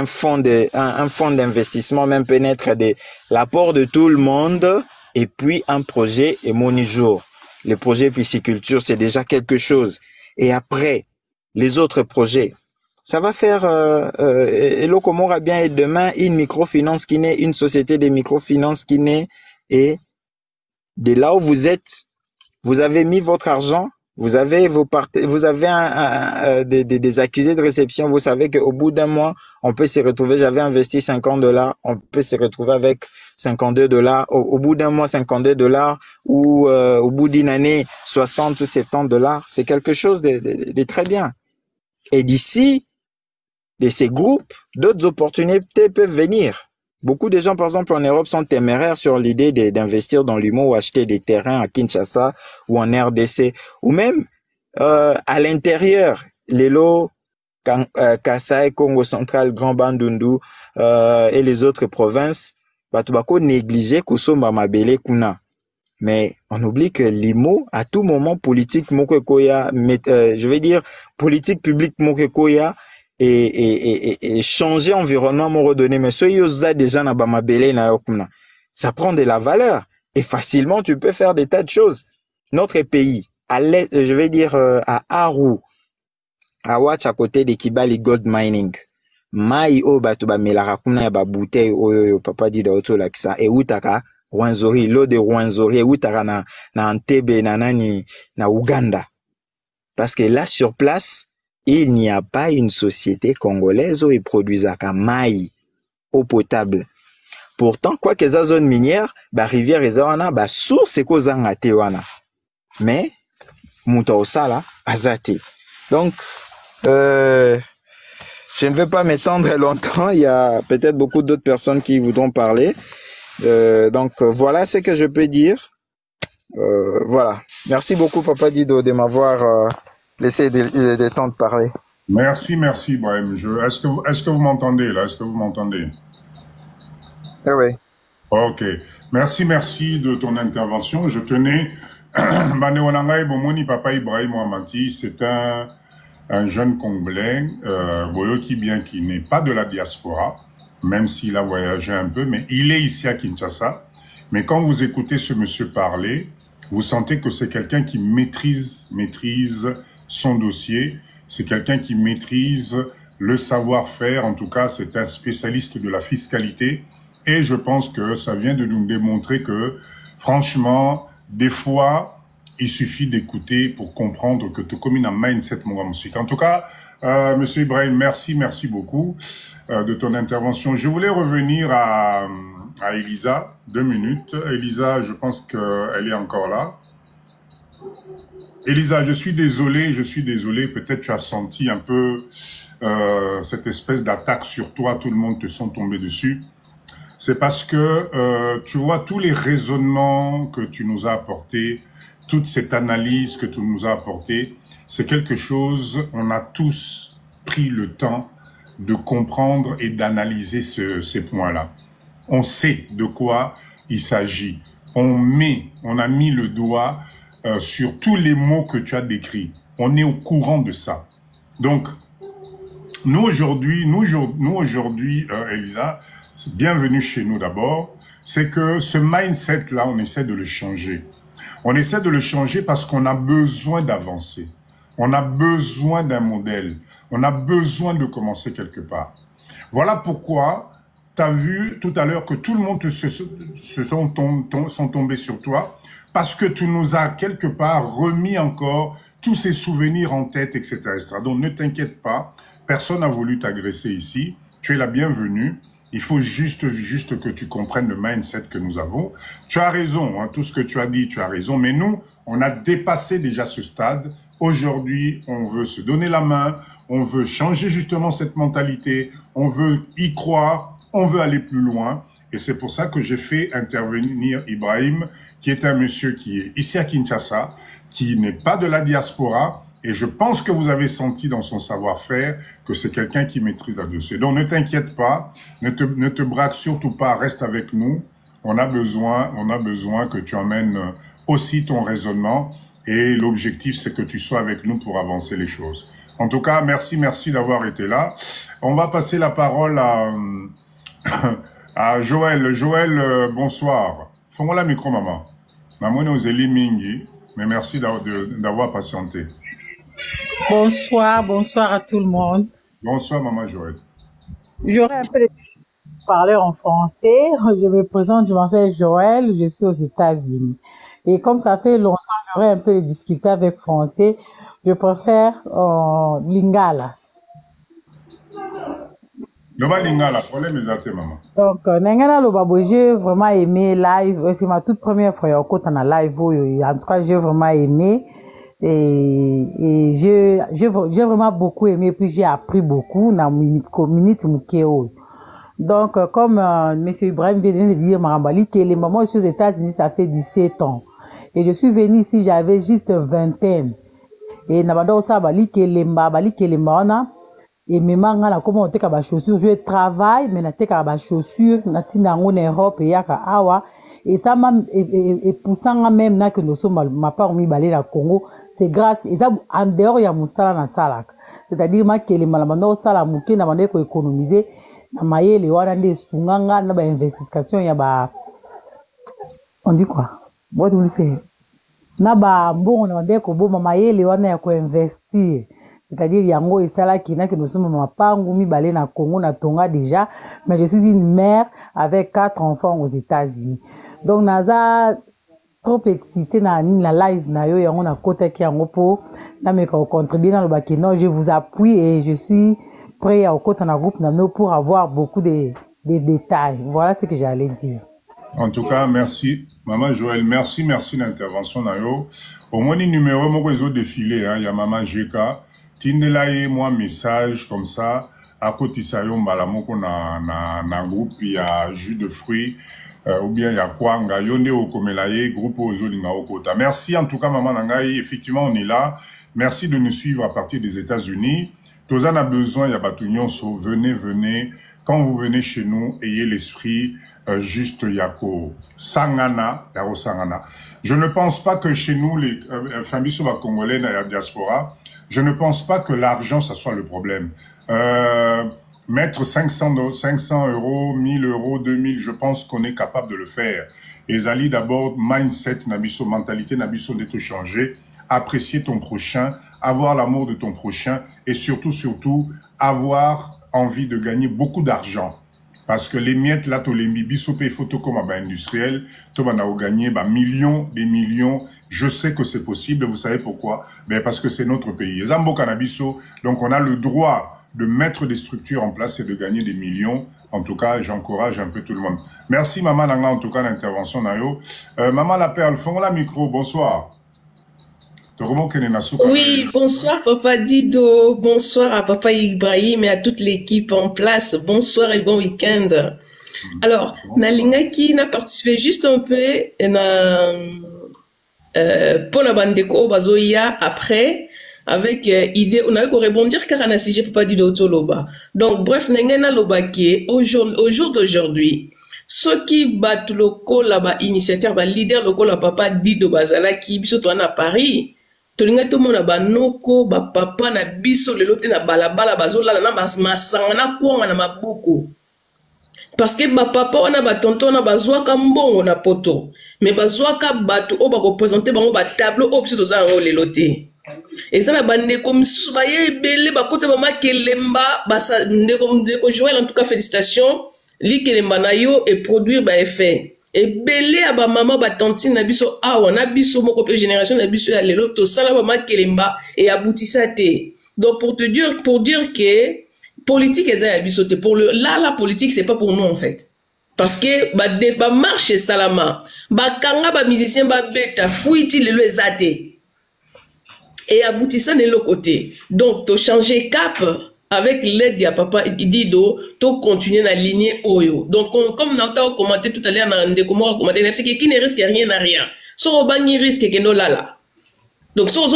Speaker 7: fonds d'investissement même peut naître de l'apport de tout le monde et puis un projet et mon jour. Le projet pisciculture, c'est déjà quelque chose. Et après, les autres projets, ça va faire et le Comora bien et demain une microfinance qui naît, une société de microfinance qui naît et de là où vous êtes, vous avez mis votre argent. Vous avez des accusés de réception. Vous savez qu'au bout d'un mois, on peut se retrouver. J'avais investi $50, on peut se retrouver avec $52. Au bout d'un mois, $52 ou au bout d'une année, 60 ou $70. C'est quelque chose de très bien. Et d'ici, de ces groupes, d'autres opportunités peuvent venir. Beaucoup de gens, par exemple, en Europe, sont téméraires sur l'idée d'investir dans l'humour ou acheter des terrains à Kinshasa ou en RDC. Ou même à l'intérieur, les lots Kasai, Congo Central, Grand Bandundu et les autres provinces, Batubako négligeait Kusomba Mabele Kuna. Mais on oublie que l'IMO, à tout moment, politique Mokekoya, je vais dire politique publique Mokekoya, et changer environnement me redonner mais ce yosa déjà na bamabele na yokuna ça prend de la valeur et facilement tu peux faire des tas de choses. Notre pays à l'est, je vais dire à Aru, à Watch à côté de Kibali Gold Mining. Mai o bato ba melara kuna ya ba bouteille oyo papa dit d'auto lakisa e utaka Rwenzori, l'eau de Rwenzori e utaka na Entebbe na nani na Uganda. Parce que là sur place, il n'y a pas une société congolaise où ils produisent à mai eau potable. Pourtant, quoi que ça zone minière, ba rivière ezawana, ba source ko zangate wana. Mais muta osala azate. Donc je ne vais pas m'étendre longtemps, il y a peut-être beaucoup d'autres personnes qui voudront parler. Donc voilà ce que je peux dire. Voilà. Merci beaucoup Papa Dido de m'avoir laissé le temps de parler.
Speaker 2: Merci Ibrahim. Est-ce que vous m'entendez là? Est-ce que vous m'entendez?
Speaker 7: Oui.
Speaker 2: Ok. Merci de ton intervention. Je tenais... Papa Ibrahim Ouamati, c'est un jeune Congolais, qui n'est pas de la diaspora, même s'il a voyagé un peu, mais il est ici à Kinshasa. Mais quand vous écoutez ce monsieur parler, vous sentez que c'est quelqu'un qui maîtrise son dossier, c'est quelqu'un qui maîtrise le savoir-faire, en tout cas c'est un spécialiste de la fiscalité, et je pense que ça vient de nous démontrer que, franchement, des fois, il suffit d'écouter pour comprendre que tu communes un mindset musique. En tout cas, Monsieur Ibrahim, merci beaucoup de ton intervention. Je voulais revenir à Elisa, 2 minutes. Elisa, je pense qu'elle est encore là. Elisa, je suis désolé. Peut-être tu as senti un peu cette espèce d'attaque sur toi. Tout le monde te sont tombés dessus. C'est parce que tu vois tous les raisonnements que tu nous as apportés, toute cette analyse que tu nous as apportée, c'est quelque chose, on a tous pris le temps de comprendre et d'analyser ces points-là. On sait de quoi il s'agit. On a mis le doigt sur tous les mots que tu as décrits. On est au courant de ça. Donc, nous aujourd'hui, Elisa, bienvenue chez nous d'abord, c'est que ce mindset-là, on essaie de le changer. On essaie de le changer parce qu'on a besoin d'avancer. On a besoin d'un modèle. On a besoin de commencer quelque part. Voilà pourquoi tu as vu tout à l'heure que tout le monde sont tombés sur toi parce que tu nous as quelque part remis encore tous ces souvenirs en tête, etc. Donc ne t'inquiète pas, personne n'a voulu t'agresser ici. Tu es la bienvenue. Il faut juste que tu comprennes le mindset que nous avons. Tu as raison, hein, tout ce que tu as dit, tu as raison. Mais nous, on a dépassé déjà ce stade. Aujourd'hui, on veut se donner la main. On veut changer justement cette mentalité. On veut y croire. On veut aller plus loin. Et c'est pour ça que j'ai fait intervenir Ibrahim, qui est un monsieur qui est ici à Kinshasa, qui n'est pas de la diaspora. Et je pense que vous avez senti dans son savoir-faire que c'est quelqu'un qui maîtrise la dossier. Donc ne t'inquiète pas, ne te braque surtout pas, reste avec nous. On a besoin que tu emmènes aussi ton raisonnement. Et l'objectif, c'est que tu sois avec nous pour avancer les choses. En tout cas, merci d'avoir été là. On va passer la parole à Joël. Joël, bonsoir. Fais-moi la micro, maman. Maman, nous est mingi, mais merci d'avoir patienté.
Speaker 8: Bonsoir à tout le monde.
Speaker 2: Bonsoir, Maman Joël.
Speaker 8: J'aurais un peu de parler en français. Je me présente, je m'appelle Joël, je suis aux États-Unis. Et comme ça fait longtemps, j'aurais un peu de difficultés avec français. Je préfère Lingala.
Speaker 2: Le Lingala, problème exact, maman.
Speaker 8: Donc, Nengana Lobabo, j'ai vraiment aimé live. C'est ma toute première fois au côté en live. En tout cas, j'ai vraiment aimé. Et j'ai vraiment beaucoup aimé, puis j'ai appris beaucoup dans minute mukeo. Donc comme monsieur Ibrahim vient de dire Marambali que les mamans aux États-Unis ça fait 17 ans et je suis venu ici j'avais juste vingtaine et nabado ça bali que les maana et mes manga la comment on teka ba chaussures je travaille mais na teka ba chaussures na tina en Europe et yaka awa et ça m'a et poussant même na que nous sommes ma part mi balé la Congo. C'est grâce, et ça, en dehors, il y a mon salaire dans salak. C'est-à-dire, que les malamando salaire, mouké, n'a pas qu'on économiser, n'a maillé, les ouarans des sunganga, n'a pas investigation, il y a on dit quoi? What do you say? na ba mbongo na ndeko bo mama yele wana ya investir, c'est-à-dire yango esala kina que nous sommes mapangu mibale na Congo na tonga déjà, mais je suis une mère avec 4 enfants aux États-Unis. Donc naza trop excité na live na yo yango na kota ki yango po na me ko contribuer dans le bakino, je vous appuie et je suis prêt à kota na groupe na no pour avoir beaucoup de détails. Voilà ce que j'allais dire.
Speaker 2: En tout cas, merci. Maman Joël, merci l'intervention na yo. Au moins, les numéros, moi, ils ont défilé, hein. Il y a Maman GK. Tindelaye, moi, message, comme ça. À côté, ça y est, on a groupe, il y a jus de fruits, ou bien il y a quoi, on a yonde au komelaye, groupe aux olinga au kota. Merci, en tout cas, Maman Nangaï. Effectivement, on est là. Merci de nous suivre à partir des États-Unis. Tous en a besoin, il y a Batunion, venez. Quand vous venez chez nous, ayez l'esprit, juste Yako Sangana, Yako Sangana. Je ne pense pas que chez nous, les familles congolais, la diaspora, je ne pense pas que l'argent, ça soit le problème. Mettre 500 euros, 1000 euros, 2000, je pense qu'on est capable de le faire. Et Zali, d'abord, mindset, nabiso, mentalité, nabiso, d'être changé. Apprécier ton prochain, avoir l'amour de ton prochain et surtout, avoir envie de gagner beaucoup d'argent. Parce que les miettes, là, les bibiso, paye photo comme un industriel, tout le monde a gagné, des millions. Je sais que c'est possible. Vous savez pourquoi? Mais parce que c'est notre pays. Zambo Cannabiso, donc on a le droit de mettre des structures en place et de gagner des millions. En tout cas, j'encourage un peu tout le monde. Merci, Maman Nanga, en tout cas, l'intervention, Nayo. Maman La Perle, font la micro, bonsoir.
Speaker 9: Oui, bonsoir Papa Dido, bonsoir à Papa Ibrahim et à toute l'équipe en place. Bonsoir et bon week-end. Alors, Nalingaki n'a participé juste un peu pour la bande de Bazoya après avec idée on avait qu'à rebondir car on a sujet Papa Dido Toloba. Donc bref, Nengena Lobaki au jour d'aujourd'hui. Ceux qui battent le col là-bas, initiateur, leader le col à Papa Dido Bazala qui biso à Paris. Tolinga to mona banoko ba papa na biso lelo te na balabala bazola na masanga na kuanga na mabuku parce que ba papa wana ba tonton na bazwaka mbongo na poto mais bazwaka bato o ba représenter bango ba tableau o biso toza ngo lelo te eza na bande comme sous ba yebele ba kota ba makelemba ba sa ndeko Joël en tout cas félicitations li kelemba na yo et produire ba effet. Et belé à ba maman ba tantine na biso awa na biso moko pe génération na biso ya lelo to sala ba ma kelemba et aboutissa te. Donc pour dire que politique eza ya biso te pour la politique c'est pas pour nous en fait. Parce que ba marche salama ba kanga ba musicien ba beta fouiti lelo ezate. Et aboutissa de l'autre côté. Donc to changer cap avec l'aide de Papa Dido, to continuer la lignée Oyo. Donc, comme on a commenté tout à l'heure, c'est que qui ne risque rien à rien. So, on risque que no lala. Donc, so, on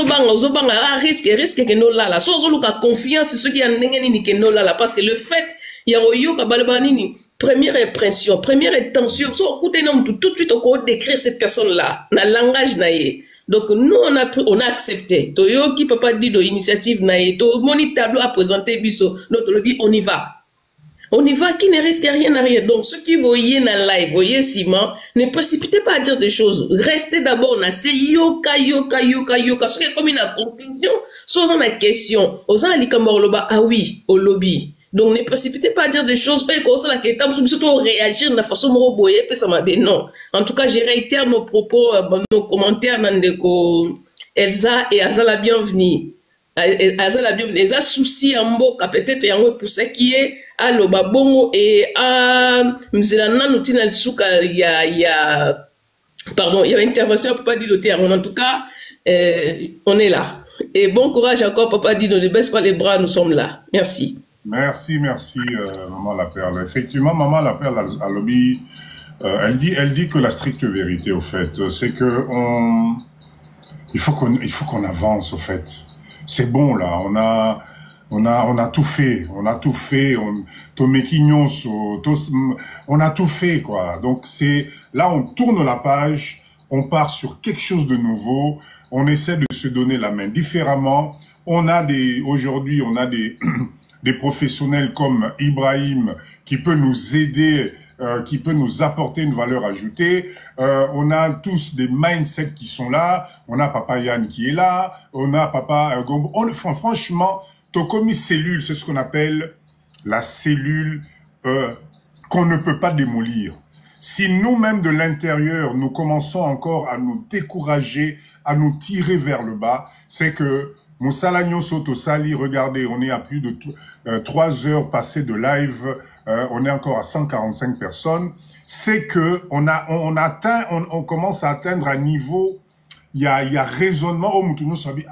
Speaker 9: risque que no lala. So, on a confiance, c'est ce qui a n'engeni que no lala. Parce que le fait, il y a Oyo, Kabalabanini, première impression, première intention, so, écoutez, tout de suite, on peut décrire cette personne-là, dans le langage naïe. Donc, nous, on a accepté. Toyo qui peut pas dire de initiative naïe. To moni tableau à présenter biso. Notre lobby, on y va. On y va, qui ne risque rien à rien. Donc, ceux qui voyaient dans le live, voyez Simon, ne précipitez pas à dire des choses. Restez d'abord, on a c'est yoka. Parce que comme il a conclusion, soit on a question, aux gens, ah oui, au lobby. Donc, ne précipitez pas à dire des choses, et comme ça, la question, surtout réagir de la façon moboyer, puis ça m'a dit non. En tout cas, je réitère nos propos, nos commentaires, Elsa et Aza la bienvenue. Aza la bienvenue. Elsa souci en boka, peut-être, pour ce qui est, à l'Obabongo et à Mzilana, nous tenons le souk, il y a intervention, Papa Dido, en tout cas, on est là. Et bon courage encore, Papa Dido, ne baisse pas les bras, nous sommes là. Merci.
Speaker 2: Merci, Maman La Perle. Effectivement, Maman La Perle à lobby, elle dit que la stricte vérité, au fait, c'est que il faut qu'on avance, au fait. C'est bon, là, on a tout fait, on a tout fait, quoi. Donc là, on tourne la page, on part sur quelque chose de nouveau, on essaie de se donner la main différemment. Aujourd'hui, on a des professionnels comme Ibrahim qui peut nous aider, qui peut nous apporter une valeur ajoutée. On a tous des mindsets qui sont là. On a Papa Yann qui est là. On a Papa Gombo. Franchement, Tokomi cellule, c'est ce qu'on appelle la cellule qu'on ne peut pas démolir. Si nous-mêmes de l'intérieur, nous commençons encore à nous décourager, à nous tirer vers le bas, c'est que Moussala Nyoso Tosali, regardez, on est à plus de 3 heures passées de live, on est encore à 145 personnes, c'est que on commence à atteindre un niveau, il y a raisonnement, oh Moutuno Sabi,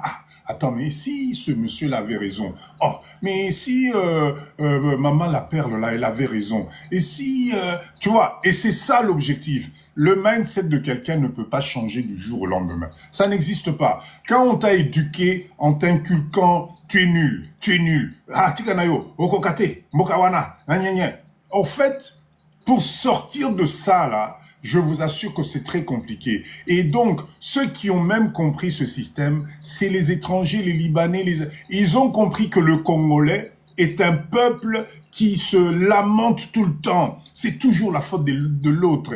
Speaker 2: attends, mais si ce monsieur-là avait raison, oh, mais si maman la perle là, elle avait raison, et si, tu vois, et c'est ça l'objectif. Le mindset de quelqu'un ne peut pas changer du jour au lendemain. Ça n'existe pas. Quand on t'a éduqué en t'inculquant, tu es nul, tikanayo, okokate, mokawana, en fait, pour sortir de ça là, je vous assure que c'est très compliqué. Et donc, ceux qui ont même compris ce système, c'est les étrangers, les Libanais, ils ont compris que le Congolais est un peuple qui se lamente tout le temps. C'est toujours la faute de l'autre.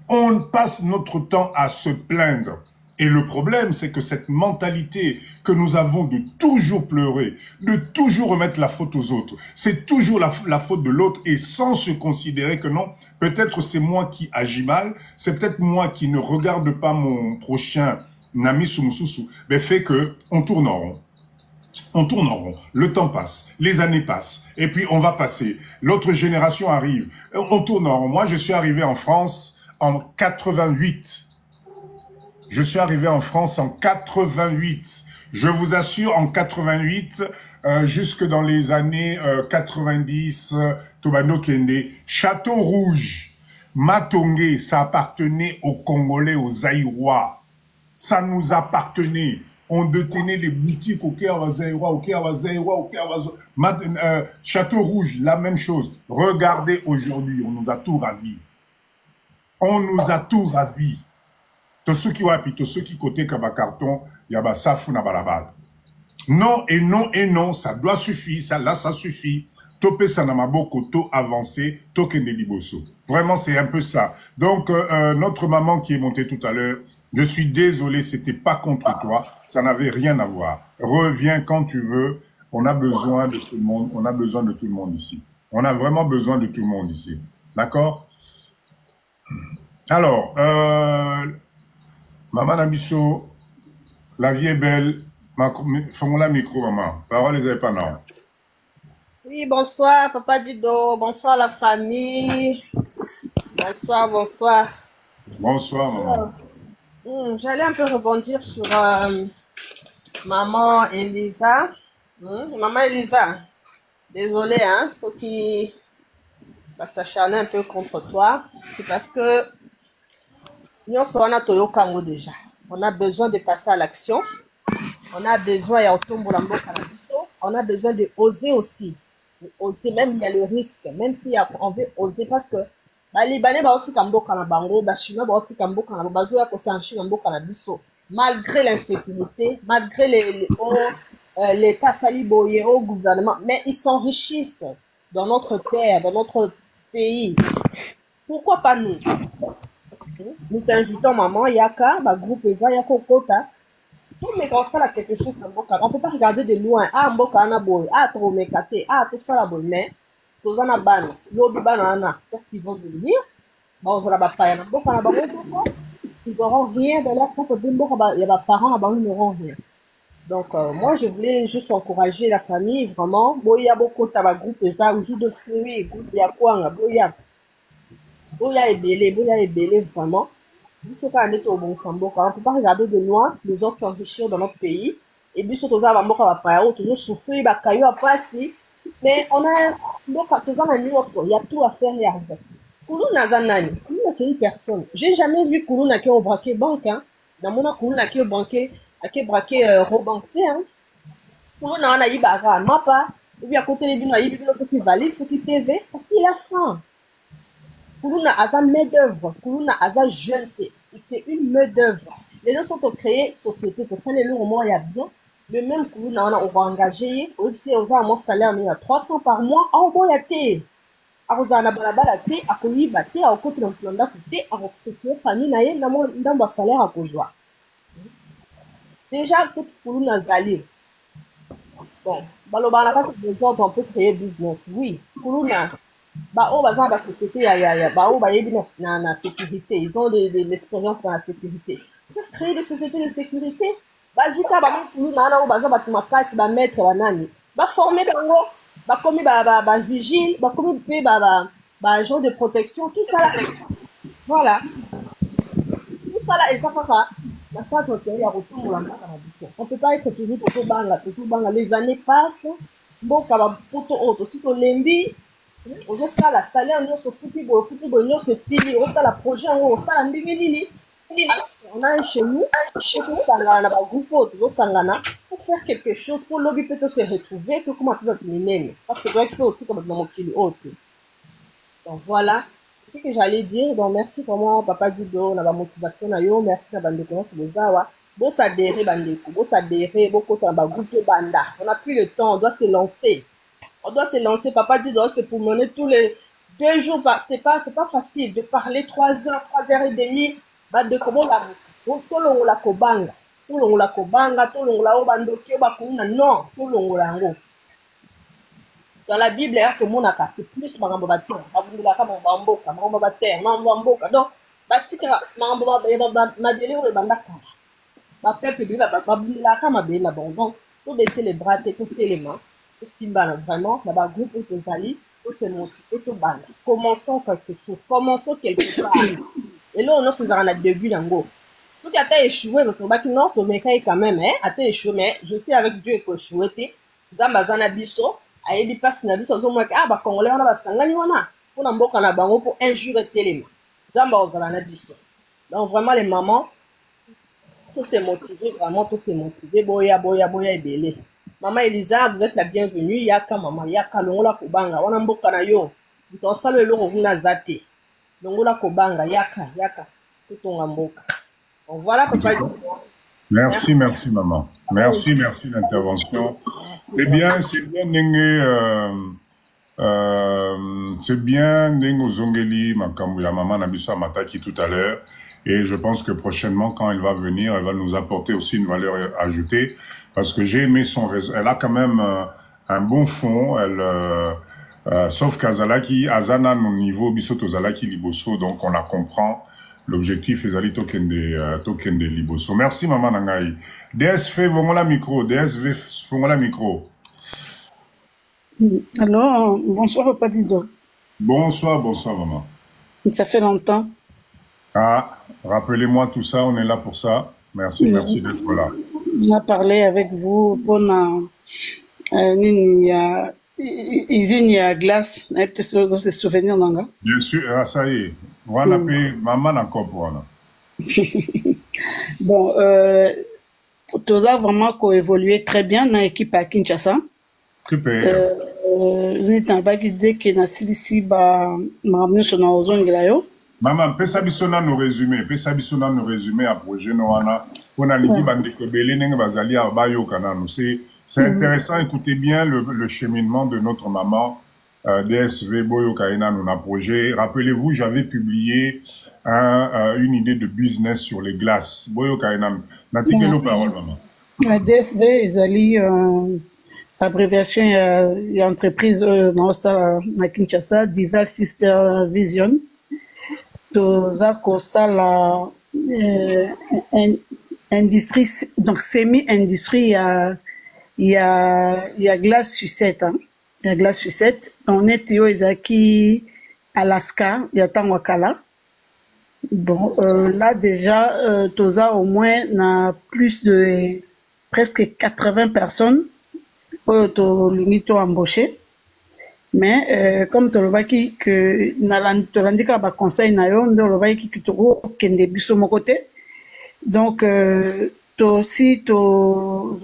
Speaker 2: On passe notre temps à se plaindre. Et le problème, c'est que cette mentalité que nous avons de toujours pleurer, de toujours remettre la faute aux autres, c'est toujours la faute de l'autre et sans se considérer que non, peut-être c'est moi qui agis mal, c'est peut-être moi qui ne regarde pas mon prochain Nami Sumususu, mais fait que on tourne en rond. On tourne en rond, le temps passe, les années passent, et puis on va passer. L'autre génération arrive, on tourne en rond. Moi, je suis arrivé en France en 88. Je suis arrivé en France en 88. Je vous assure, en 88, jusque dans les années 90, Tobano Kende, Château Rouge, Matongé, ça appartenait aux Congolais, aux Zaïrois. Ça nous appartenait. On détenait les boutiques au Zaïrois, au Zaïrois, Château Rouge, la même chose. Regardez aujourd'hui, on nous a tout ravi. On nous a tout ravi. Tous ceux qui wapi, tous ceux qui côté kaba carton, yaba safu na balabal. Non et non et non, ça doit suffire, ça là ça suffit. Topé sanamabo koto avancé, tokende liboso. Vraiment c'est un peu ça. Donc notre maman qui est montée tout à l'heure, je suis désolé, c'était pas contre toi, ça n'avait rien à voir. Reviens quand tu veux. On a besoin de tout le monde, on a besoin de tout le monde ici. On a vraiment besoin de tout le monde ici. D'accord? Alors, Maman Nabiso, la vie est belle. Fais-moi micro, maman. Parole, les avez pas, non.
Speaker 10: Oui, bonsoir, Papa Dido. Bonsoir, la famille. Bonsoir, bonsoir.
Speaker 2: Bonsoir, maman.
Speaker 10: J'allais un peu rebondir sur maman Elisa. Maman Elisa, désolée, hein, ceux qui s'acharner un peu contre toi, c'est parce que nous sommes déjà. On a besoin de passer à l'action. On a besoin on a besoin de oser aussi. Oser, même il y a le risque, même si on veut oser parce que les malgré l'insécurité, malgré l'état saliboyé au gouvernement, mais ils s'enrichissent dans notre terre, dans notre pays. Pourquoi pas nous? Nous t'invitons, maman, Yaka, groupe Eva, Yako Kota. Tout mais quand ça, là, quelque chose, on peut pas regarder de loin. Ah, Mboka, Anaboy, ah, Tromekate, ah, tout ça, la bonne, mais, tous en ban, Yobi Banana, qu'est-ce qu'ils vont devenir? Ils auront rien de leur propre bimbo, il y a des parents, ils n'auront rien. Donc, moi, je voulais juste encourager la famille, vraiment. Boya, beaucoup, t'as groupe Eva, ou jus de fruits, groupe Yakwanga, Boya. Boya est belé, vraiment. On ne peut pas regarder de loin les autres s'enrichir dans notre pays. Et puis, surtout, toujours souffrir, mais on a, il y a tout à faire et à faire. Koulouna Zanani, Koulouna c'est une personne. J'ai jamais vu Koulouna qui a braqué banque, hein. Dans mon Koulouna qui a braqué rebanqué, hein. Koulouna on a eu bagarre, mapa. Et puis à côté de lui, on a eu ce qui valide, ce qui TV, parce qu'il a faim. Koulouna a sa main d'œuvre. Koulouna a sa jeune, c'est une main d'œuvre. les gens sont créés société, que ça, les lourds, moi, il y a bien. Le même coup, on va engager, on va avoir un salaire, mais à 300 par mois, on va y aller. Arozana balabala te, akoyiba te, akokoti na mplanda te, akokoti famille na ye, ndambo salaire akozwa. Déjà, tout pour nous nazali. Bon, baloba na kati des autres, on peut créer business. Oui, pour nous na, ba o bazan ba société ba o ba yebi na sécurité. Ils ont de l'expérience dans la sécurité. Ils peuvent créer des sociétés de sécurité. Ba juka ba pour nous na o bazan ba tumakati ba maître ba nani. Ba former bango. Bah comme bah vigile, bah comme bah agent de protection, tout ça là. Voilà. Tout ça là, et ça. La fois il y a retour pour la maladie. On peut pas être toujours pour banga. Les années passent. Bon, quand on poto auto, si on l'envie, on a ça la salaire, on se football, on se style, on a la projet, on a la mbili. On a un chez nous, pour faire quelque chose, pour l'objet peut se retrouver, que comment tu vas te mener. Parce que toi, tu peux aussi comme dans mon kilo haut. Donc voilà, c'est ce que j'allais dire. Donc merci vraiment, Papa Guido, on a la motivation, merci à Bande Connaisse de Zawa. Bon, ça adhérer, Bandeko, bon, ça adhérer, beaucoup de groupe Banda. On n'a plus le temps, on doit se lancer. On doit se lancer, Papa Guido, c'est pour mener tous les 2 jours, c'est pas facile de parler 3 heures, 3 heures et demie. De comment la kobanga non dans la Bible il y a que mon aka c'est plus marambo bater babundila kama bamboka marambo bater mamboka donc batika marambo ba délé ou bandaka ba peuple bila babundila kama bela bon donc tout baisser les bras tout élément tout stimbana vraiment là ba groupe tout zali tout se motiver tout banda commençons quelque chose commençons quelque part. Et là, on a fait un début d'ango. Tout a été échoué, donc on va dire non, mais quand même, a été échoué, mais je sais avec Dieu que échoué, Zambazana biso, a été passé na biso, on a bah congolais on a basangani wana, pour n'importe na bango pour injurer télé. Zambazana biso. Donc vraiment les mamans, tous ces motivés, vraiment tous ces motivés, boya et belé. Maman Elisa, vous êtes la bienvenue. Yaka maman, yaka longola kubanga, wana mboka na yo. Vous t'en salue le rovuna zate. Longola kobanga yaka tout mboka. Donc voilà papa.
Speaker 2: Merci maman. Merci l'intervention. C'est bien Nengo Zongeli makambu ya maman Nabiso Mataki tout à l'heure et je pense que prochainement quand elle va venir, elle va nous apporter aussi une valeur ajoutée parce que j'ai aimé son réseau. Elle a quand même un bon fond, sauf qu'Azalaki, Azana, nos niveaux, Bisoto Zalaki, Liboso, donc on la comprend. L'objectif est d'aller token de Liboso. Merci, maman Nangaï. DSV, la micro. DSV, la micro.
Speaker 11: Alors, bonsoir, Papa Dido.
Speaker 2: Bonsoir, maman.
Speaker 11: Ça fait longtemps.
Speaker 2: Ah, rappelez-moi tout ça, on est là pour ça. Merci d'être là.
Speaker 11: On a parlé avec vous pendant il y a glace, des souvenirs, non?
Speaker 2: Bien sûr, ça y est. Voilà, maman encore pour là.
Speaker 11: Bon, tout ça vraiment évolué très bien dans l'équipe à Kinshasa.
Speaker 2: Super.
Speaker 11: Nous n'avons pas idée que dans ici, nous sommes dans zone de
Speaker 2: maman, pesa bisona nos résumés à projet noana. On a dit c'est intéressant, écoutez bien le cheminement de notre maman DSV Boyo Kaina nous a projet. Rappelez-vous, j'avais publié une idée de business sur les glaces. Boyo Kaina, n'attiquez nos paroles, maman.
Speaker 11: DSV, ils allaient abréviation, il y a entreprise dans Kinshasa, Dival Sister Vision. La industrie, donc semi-industrie, il y a glace sucette, hein. Il y a glace sucette. On est Théo Ezaki, Alaska, il y a Tangwakala. Bon, là déjà, Toza au moins n'a plus de presque 80 personnes pour limite embauché. Mais comme tu l'as dit que Nalandika ba conseil na yo ndo l'as dit que tu kende biso mon côté. Donc aussi to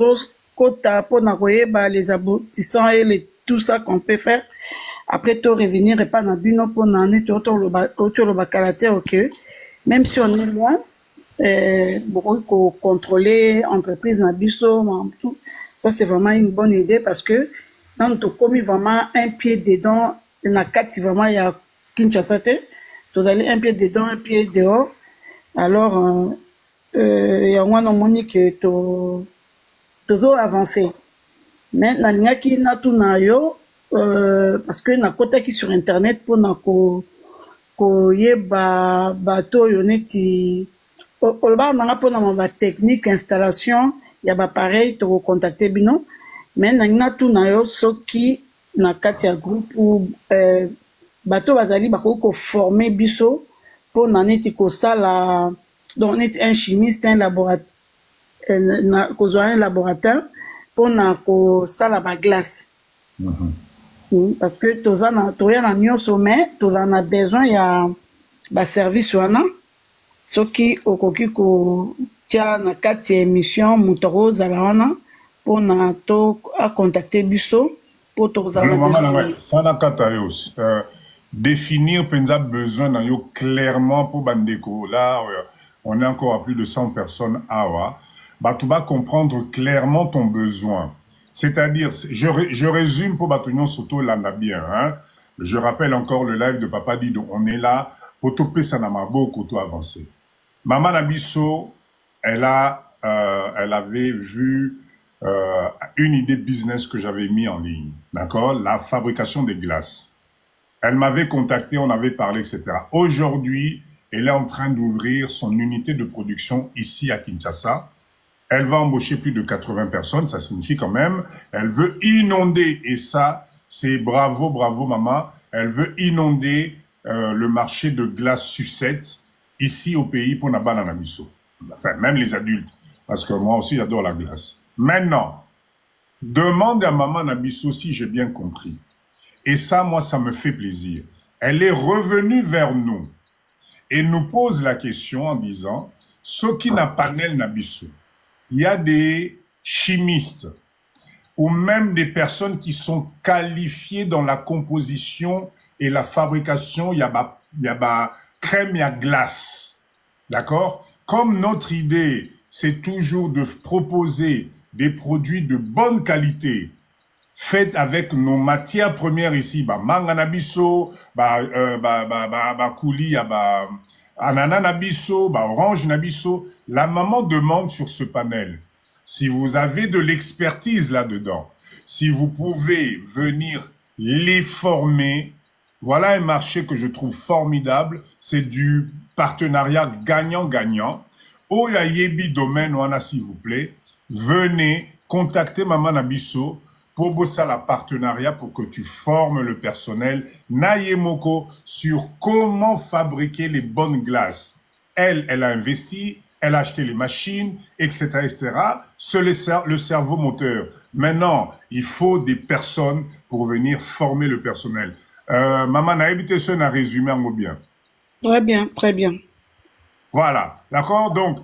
Speaker 11: kota pour na koyeba les aboutissants et tout ça qu'on peut faire. Après to revenir et pas na bino pour na net autour le bacalaté OK. Même si on est loin, beaucoup contrôler entreprise na biso, tout. Ça, c'est vraiment une bonne idée parce que dans notre commis vraiment un pied dedans, na kati vraiment il y a Kinshasa, vous allez un pied dedans, un pied dehors. Alors, il y a un monique que tozo avancé. Mais na lignaki na tout na yo, parce que na kota qui sur internet pour na ko yeba bateau yoneti olba na pour na ma technique installation ya ba pareil to contacter bino mais na tout na yo soki na kati ya groupe ou bateau bazali ba ko former biso pour na neti ko sala donc neti un chimiste un laboratoire un laboratoire pour na ko sala ba glace. Parce que toza na nyonso mais toza na besoin ya ba service wana soki okoki ko tia na kati émission mutoro zala wana pour na to a contacter biso pour toza na besoin
Speaker 2: ça na kata yo définir penza besoin na yo clairement pour bandeko là on est encore à plus de 100 personnes awa bah tu vas comprendre clairement ton besoin. C'est-à-dire, je résume pour Batonion Soto l'ana bien. Hein? Je rappelle encore le live de Papa Dido. On est là pour toper Sanamabo Koto avancé. Maman Nabiso, elle avait vu une idée business que j'avais mis en ligne. D'accord? La fabrication des glaces. Elle m'avait contacté, on avait parlé, etc. Aujourd'hui, elle est en train d'ouvrir son unité de production ici à Kinshasa. Elle va embaucher plus de 80 personnes, ça signifie quand même, elle veut inonder, et ça, c'est bravo, bravo maman, elle veut inonder le marché de glace sucette ici au pays pour Nabana Nabiso. Enfin, même les adultes, parce que moi aussi j'adore la glace. Maintenant, demande à maman Nabiso si j'ai bien compris. Et ça, moi, ça me fait plaisir. Elle est revenue vers nous et nous pose la question en disant, ce qui n'a pas Nabiso, il y a des chimistes ou même des personnes qui sont qualifiées dans la composition et la fabrication, il y a crème, il y a glace. D'accord? Comme notre idée, c'est toujours de proposer des produits de bonne qualité, faits avec nos matières premières ici, manga nabiso, kouli, ananas nabiso, orange nabiso. La maman demande sur ce panel, si vous avez de l'expertise là-dedans, si vous pouvez venir les former. Voilà un marché que je trouve formidable. C'est du partenariat gagnant-gagnant. Oya yebi domaine wana s'il vous plaît. Venez contacter Maman Nabiso pour bosser la partenariat pour que tu formes le personnel Nayemoko sur comment fabriquer les bonnes glaces. Elle a investi, elle a acheté les machines, etc., etc. C'est le cerveau moteur. Maintenant, il faut des personnes pour venir former le personnel. Maman Naïbite Son a résumé en mot bien.
Speaker 11: Très bien, très bien.
Speaker 2: Voilà, d'accord. Donc,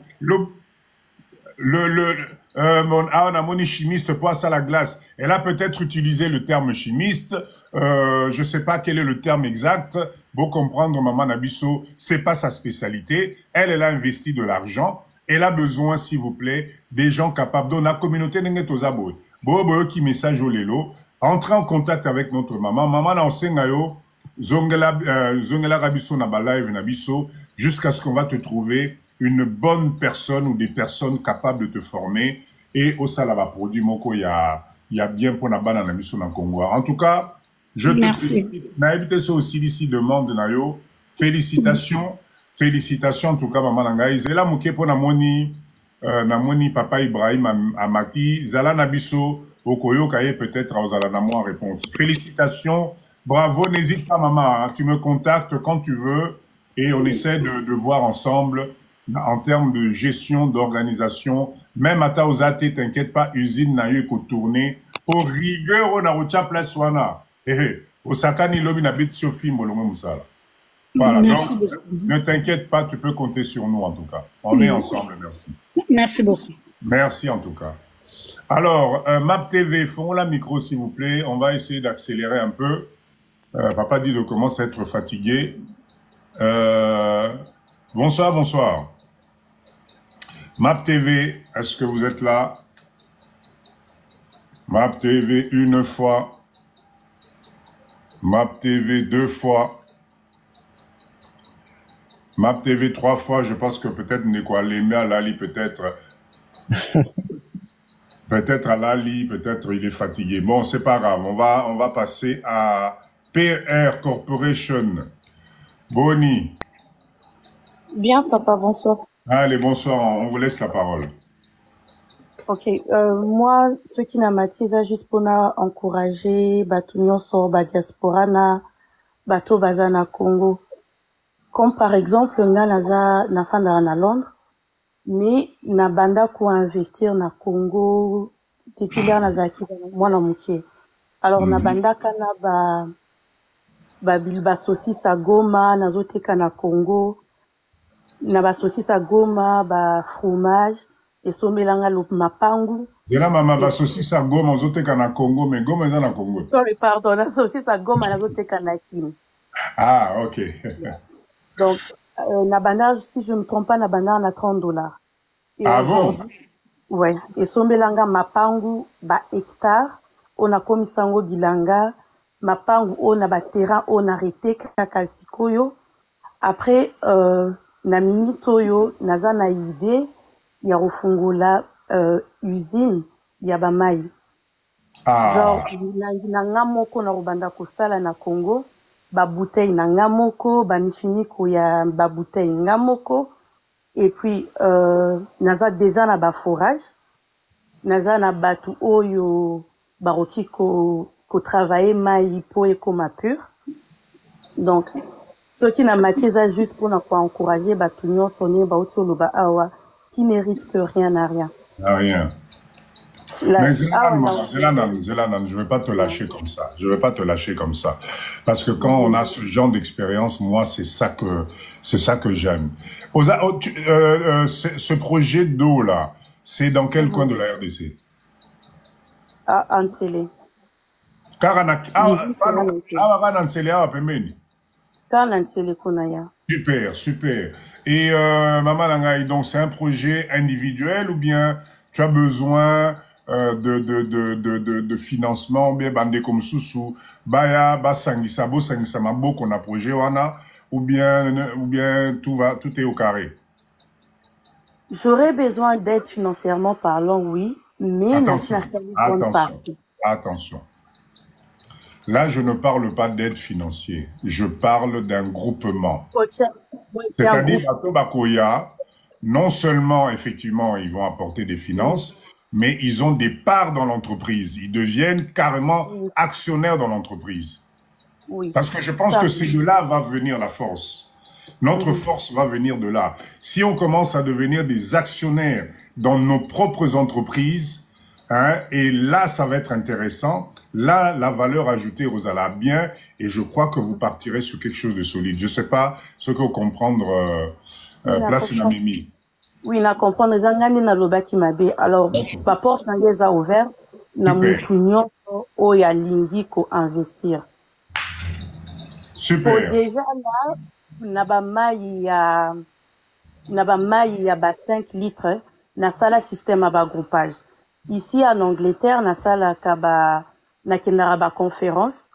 Speaker 2: mon chimiste passe à la glace. Elle a peut-être utilisé le terme chimiste. Je sais pas quel est le terme exact. Pour comprendre, Maman Nabiso, c'est pas sa spécialité. Elle a investi de l'argent. Elle a besoin, s'il vous plaît, des gens capables. Donc, la communauté n'est pas aux Bobo qui message au lelo. Entrez en contact avec notre maman. Maman na osengayo zongela rabiso na live nabiso jusqu'à ce qu'on va te trouver une bonne personne ou des personnes capables de te former et au salaba produit moko il y a bien pour na bana nabiso na Congo. En tout cas, je te félicite. Na évité ça aussi d'ici demande nayo. Félicitations en tout cas maman ngai zela moké pour na moni papa Ibrahim Amati zala nabiso Okoyo Kaye peut-être aux alanamo en réponse. Félicitations, bravo, n'hésite pas maman, hein, tu me contactes quand tu veux et on essaie de voir ensemble en termes de gestion, d'organisation, même à Taozate, t'inquiète pas, usine n'a eu qu'au tourner, pour rigueur on a reçu place wana. Osaka ni lobi na bit Sophie Molomé Moussala. Voilà,
Speaker 11: merci
Speaker 2: donc
Speaker 11: beaucoup.
Speaker 2: ne t'inquiète pas, tu peux compter sur nous en tout cas. On est ensemble, merci.
Speaker 11: Merci beaucoup.
Speaker 2: Merci en tout cas. Alors, Map TV, font la micro s'il vous plaît. On va essayer d'accélérer un peu. Papa dit de commence à être fatigué. Bonsoir, bonsoir. MAP TV, est-ce que vous êtes là? MAP TV une fois. MAP TV 2 fois. MAP TV 3 fois. Je pense que peut-être Nekwa Lemé à Lali, peut-être. Peut-être à Lali, peut-être il est fatigué. Bon, c'est pas grave. On va passer à PR Corporation. Boni.
Speaker 12: Bien, papa, bonsoir.
Speaker 2: Allez, bonsoir. On vous laisse la parole.
Speaker 12: Ok, moi, ce qui n'a matiza juste pour encourager Batunion sur la diaspora na bato baza na Congo. Comme par exemple, nga naza na fanda na Londres, mais na banda ko investir na Congo depuis là nazaki mwana muke. Alors na banda kana ba saucisse à Goma nazoteka na Congo, na ba saucisse à Goma ba fromage et somelanga lo mapangu.
Speaker 2: Dela mama ba saucisse à Goma nazoteka na Congo, mais Goma eza na Congo.
Speaker 12: Sorry, pardon, la saucisse à Goma nazoteka na Kin.
Speaker 2: Ah, ok.
Speaker 12: Donc na banda, si je me trompe pas, na banda na $30. Et
Speaker 2: ah bon?
Speaker 12: Ouais, et somelanga mapangu ba hectare on a komisango bilanga mapangu on a ba terrain on a arrêté kaka sikoyo. Après na minitoyo naza na idée ya refungola usine ya ba mai. Genre na ngamoko na rubanda kosala na Congo ba bouteille na ngamoko ba mifiniko ya ba bouteille ngamoko. Et puis naza déjà na ba forage naza na batu oyo baroki ko travailler mai po ekoma pur. Donc ce qui na matiza juste pour encourager batu nyonso ne ba otoloba awa qui ne risque rien à rien.
Speaker 2: À rien. Mais Zélanan, je ne vais pas te lâcher comme ça. Je ne vais pas te lâcher comme ça. Parce que quand on a ce genre d'expérience, moi, c'est ça que j'aime. Ce projet d'eau, là, c'est dans quel coin de la RDC?
Speaker 12: À Antélé.
Speaker 2: Super, super. Et Maman Langaï, donc c'est un projet individuel ou bien tu as besoin de financement, bien bandé comme Soussou, Baya, Basangisa, Bosangisa, Mabo qu'on a projet wana, ou bien tout est au carré?
Speaker 12: J'aurais besoin d'aide financièrement parlant, oui, mais
Speaker 2: attention. Là, je ne parle pas d'aide financière, je parle d'un groupement. C'est-à-dire, Bakoya, non seulement, effectivement, ils vont apporter des finances, mais ils ont des parts dans l'entreprise. Ils deviennent carrément actionnaires dans l'entreprise.
Speaker 12: Oui.
Speaker 2: Parce que je pense que c'est de là va venir la force. Notre force va venir de là. Si on commence à devenir des actionnaires dans nos propres entreprises, hein, et là, ça va être intéressant. Là, la valeur ajoutée, Rosala, bien, et je crois que vous partirez sur quelque chose de solide. Je ne sais pas ce que vous comprendre, place na Mimi.
Speaker 12: Oui, na comprendre. Zangani na lobaki mabe. Alors, ma porte n'a ouvert. Na mutunyo o ya lingi ko investir.
Speaker 2: Super.
Speaker 12: Déjà là, na ba mai ya ba 5 litres, na sala système à ba groupage. Ici en Angleterre, na sala kaba na kendara ba conférence.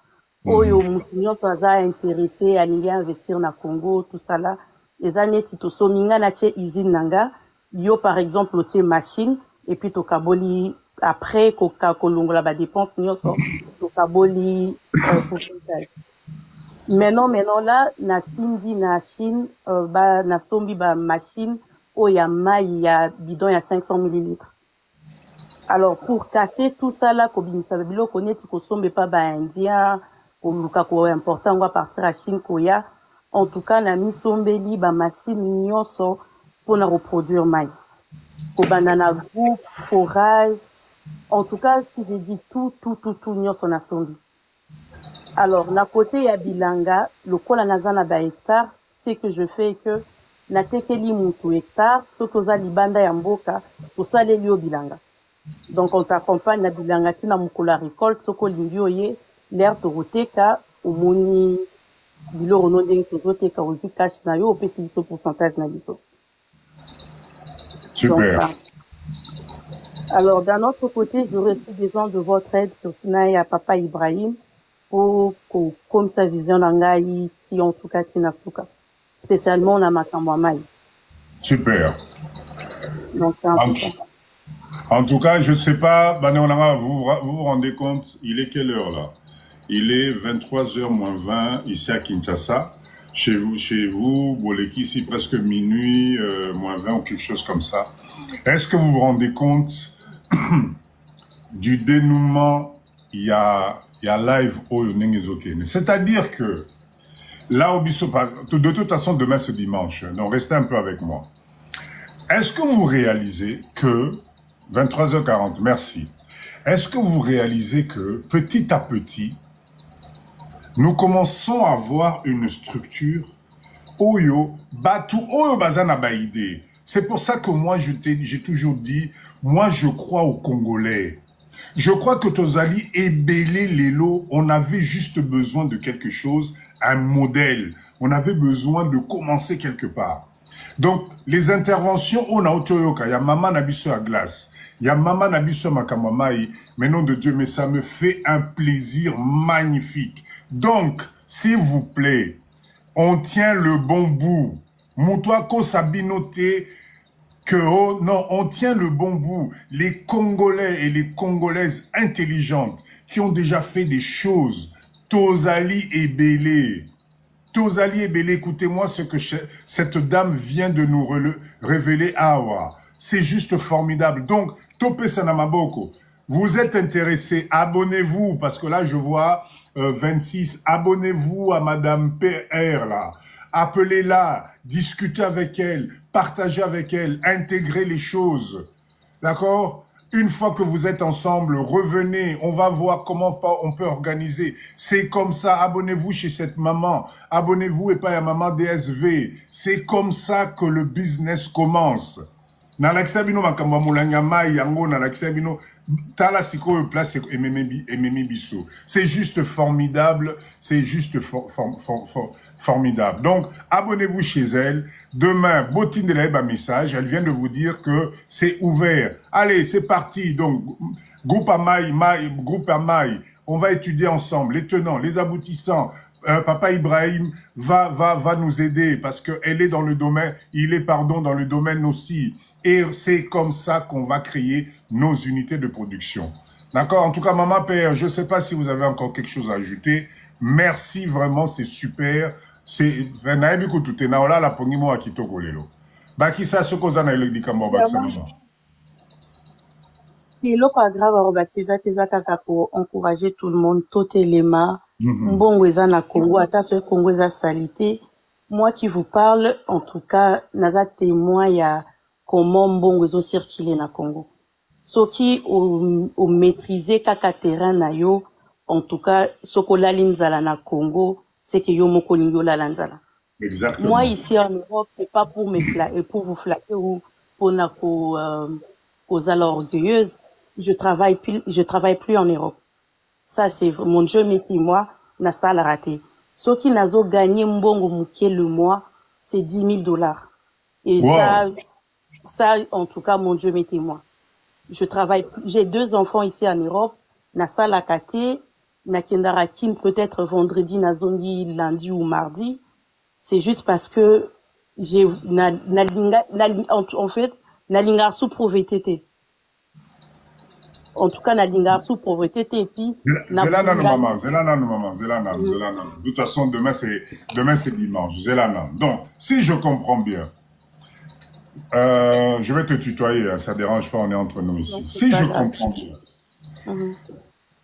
Speaker 12: Oyo mutunyo toza intéressé à investir na Congo, tout ça là. Les années tito sominga na che usine nanga yo par exemple tie machine et puis to kaboli après ko kolongola ba dépense nyonso to kaboli pourcentage. Maintenant là na tindi na Chine ba na sombi ba machine o ya mai ya bidon ya 500 ml. Alors pour casser tout ça là ko bimisa bilo ko neti ko sombe pa ba indien ko luka ko important on va partir à Chine ko ya. En tout cas, na misombeli ba machine nyonso pour na reproduire mai. Ko banana groupe, forage. En tout cas, si j'ai dit tout nyonso na sombi. Alors, na côté ya bilanga, le kola nazana ba hectare, c'est que je fais que na tekeli mutu hectare, sokoza libanda ya mboka, to saleli yo bilanga. Donc, on t'accompagne na bilanga tina mukula récolte, soko lingi oye, l'air to roteka, omoni biloko no ndenge tozoteka ozwi cash na yo opesi biso pourcentage na biso.
Speaker 2: Super.
Speaker 12: Donc, alors, d'un autre côté, j'aurais aussi besoin de votre aide, surtout à Papa Ibrahim, pour comme sa vision d'Angaï, ti en tout cas, Tinasuka. Spécialement, dans Makamwamai.
Speaker 2: Super.
Speaker 12: Donc, c'est important.
Speaker 2: En tout cas, je ne sais pas, Banéolanga, vous vous rendez compte, il est quelle heure là? Il est 23h moins 20 ici à Kinshasa. Chez vous, Boleki, ici presque minuit, moins 20 ou quelque chose comme ça. Est-ce que vous vous rendez compte du dénouement? Il y a live au c'est-à-dire que là, au Bissau, de toute façon, demain c'est dimanche, donc restez un peu avec moi. Est-ce que vous réalisez que 23h40, merci. Est-ce que vous réalisez que petit à petit, nous commençons à avoir une structure Oyo, Batu, Oyo Bazana Baïdé. C'est pour ça que moi, j'ai toujours dit, moi, je crois aux Congolais. Je crois que Tozali et Bélé Lélo, on avait juste besoin de quelque chose, un modèle. On avait besoin de commencer quelque part. Donc, les interventions, on a Otoyoka, il y a Maman Nabiso à glace, il y a Maman Nabiso Makamamai, mais nom de Dieu, mais ça me fait un plaisir magnifique. Donc, s'il vous plaît, on tient le bon bout. Moutouako Sabinoté, que oh, non, on tient le bon bout. Les Congolais et les Congolaises intelligentes qui ont déjà fait des choses, Tozali et Bélé. Tozali et Bélé, écoutez-moi ce que cette dame vient de nous révéler à Awa. C'est juste formidable. Donc, Topé Sanamaboko, vous êtes intéressés, abonnez-vous, parce que là, je vois 26, abonnez-vous à Madame PR, là. Appelez-la, discutez avec elle, partagez avec elle, intégrez les choses. D'accord? Une fois que vous êtes ensemble, revenez, on va voir comment on peut organiser. C'est comme ça, abonnez-vous chez cette maman, abonnez-vous et pas à maman DSV. C'est comme ça que le business commence. Nalaxabino makamwa mulanga mai yango nalaxabino tala siko place ememi biso. C'est juste formidable, c'est juste formidable. Donc abonnez-vous chez elle. Demain, Botine de la message, elle vient de vous dire que c'est ouvert. Allez, c'est parti. Donc groupe Amai, on va étudier ensemble les tenants, les aboutissants. Papa Ibrahim va nous aider parce que elle est dans le domaine, il est dans le domaine aussi. Et c'est comme ça qu'on va créer nos unités de production. D'accord? En tout cas, Maman Père, je ne sais pas si vous avez encore quelque chose à ajouter. Merci vraiment, c'est super. C'est Naebiku Tutena, la pongimo à Kitoko Lelo. Baki sa sokoza na ile dikambo bakama.
Speaker 12: Et l'autre grave baptiser teza kaka pour encourager tout le monde totelema mbongo eza na Congo ata ce Congo eza salité. Moi qui vous parle, en tout cas, naza témoin ya comment mbongo ezo circuler na Congo. Soki au maîtriser kaka terrain na yo, en tout cas, sokola linzala na Congo, c'est que yo moko lingo la lanzala.
Speaker 2: Exactement.
Speaker 12: Moi ici en Europe, c'est pas pour me flatter, pour vous flatter ou pour na cause orgueilleuse. Je travaille plus en Europe. Ça c'est mon Dieu metti moi na sala raté. Soki nazo gagner mbongo mukie le mois, c'est $10,000. Et wow. Ça, en tout cas, mon Dieu, mettez-moi. Je travaille, j'ai 2 enfants ici en Europe, na sala kate, na kendarakin peut-être vendredi, na zongi lundi ou mardi. C'est juste parce que j'ai, en fait, na linga sous pauvreté. En tout cas, na linga sous pauvreté, et puis,
Speaker 2: Zelana, maman. De toute façon, demain c'est dimanche. Zelana. Donc, si je comprends bien, je vais te tutoyer, hein, ça ne dérange pas, on est entre nous ici. Si je comprends bien,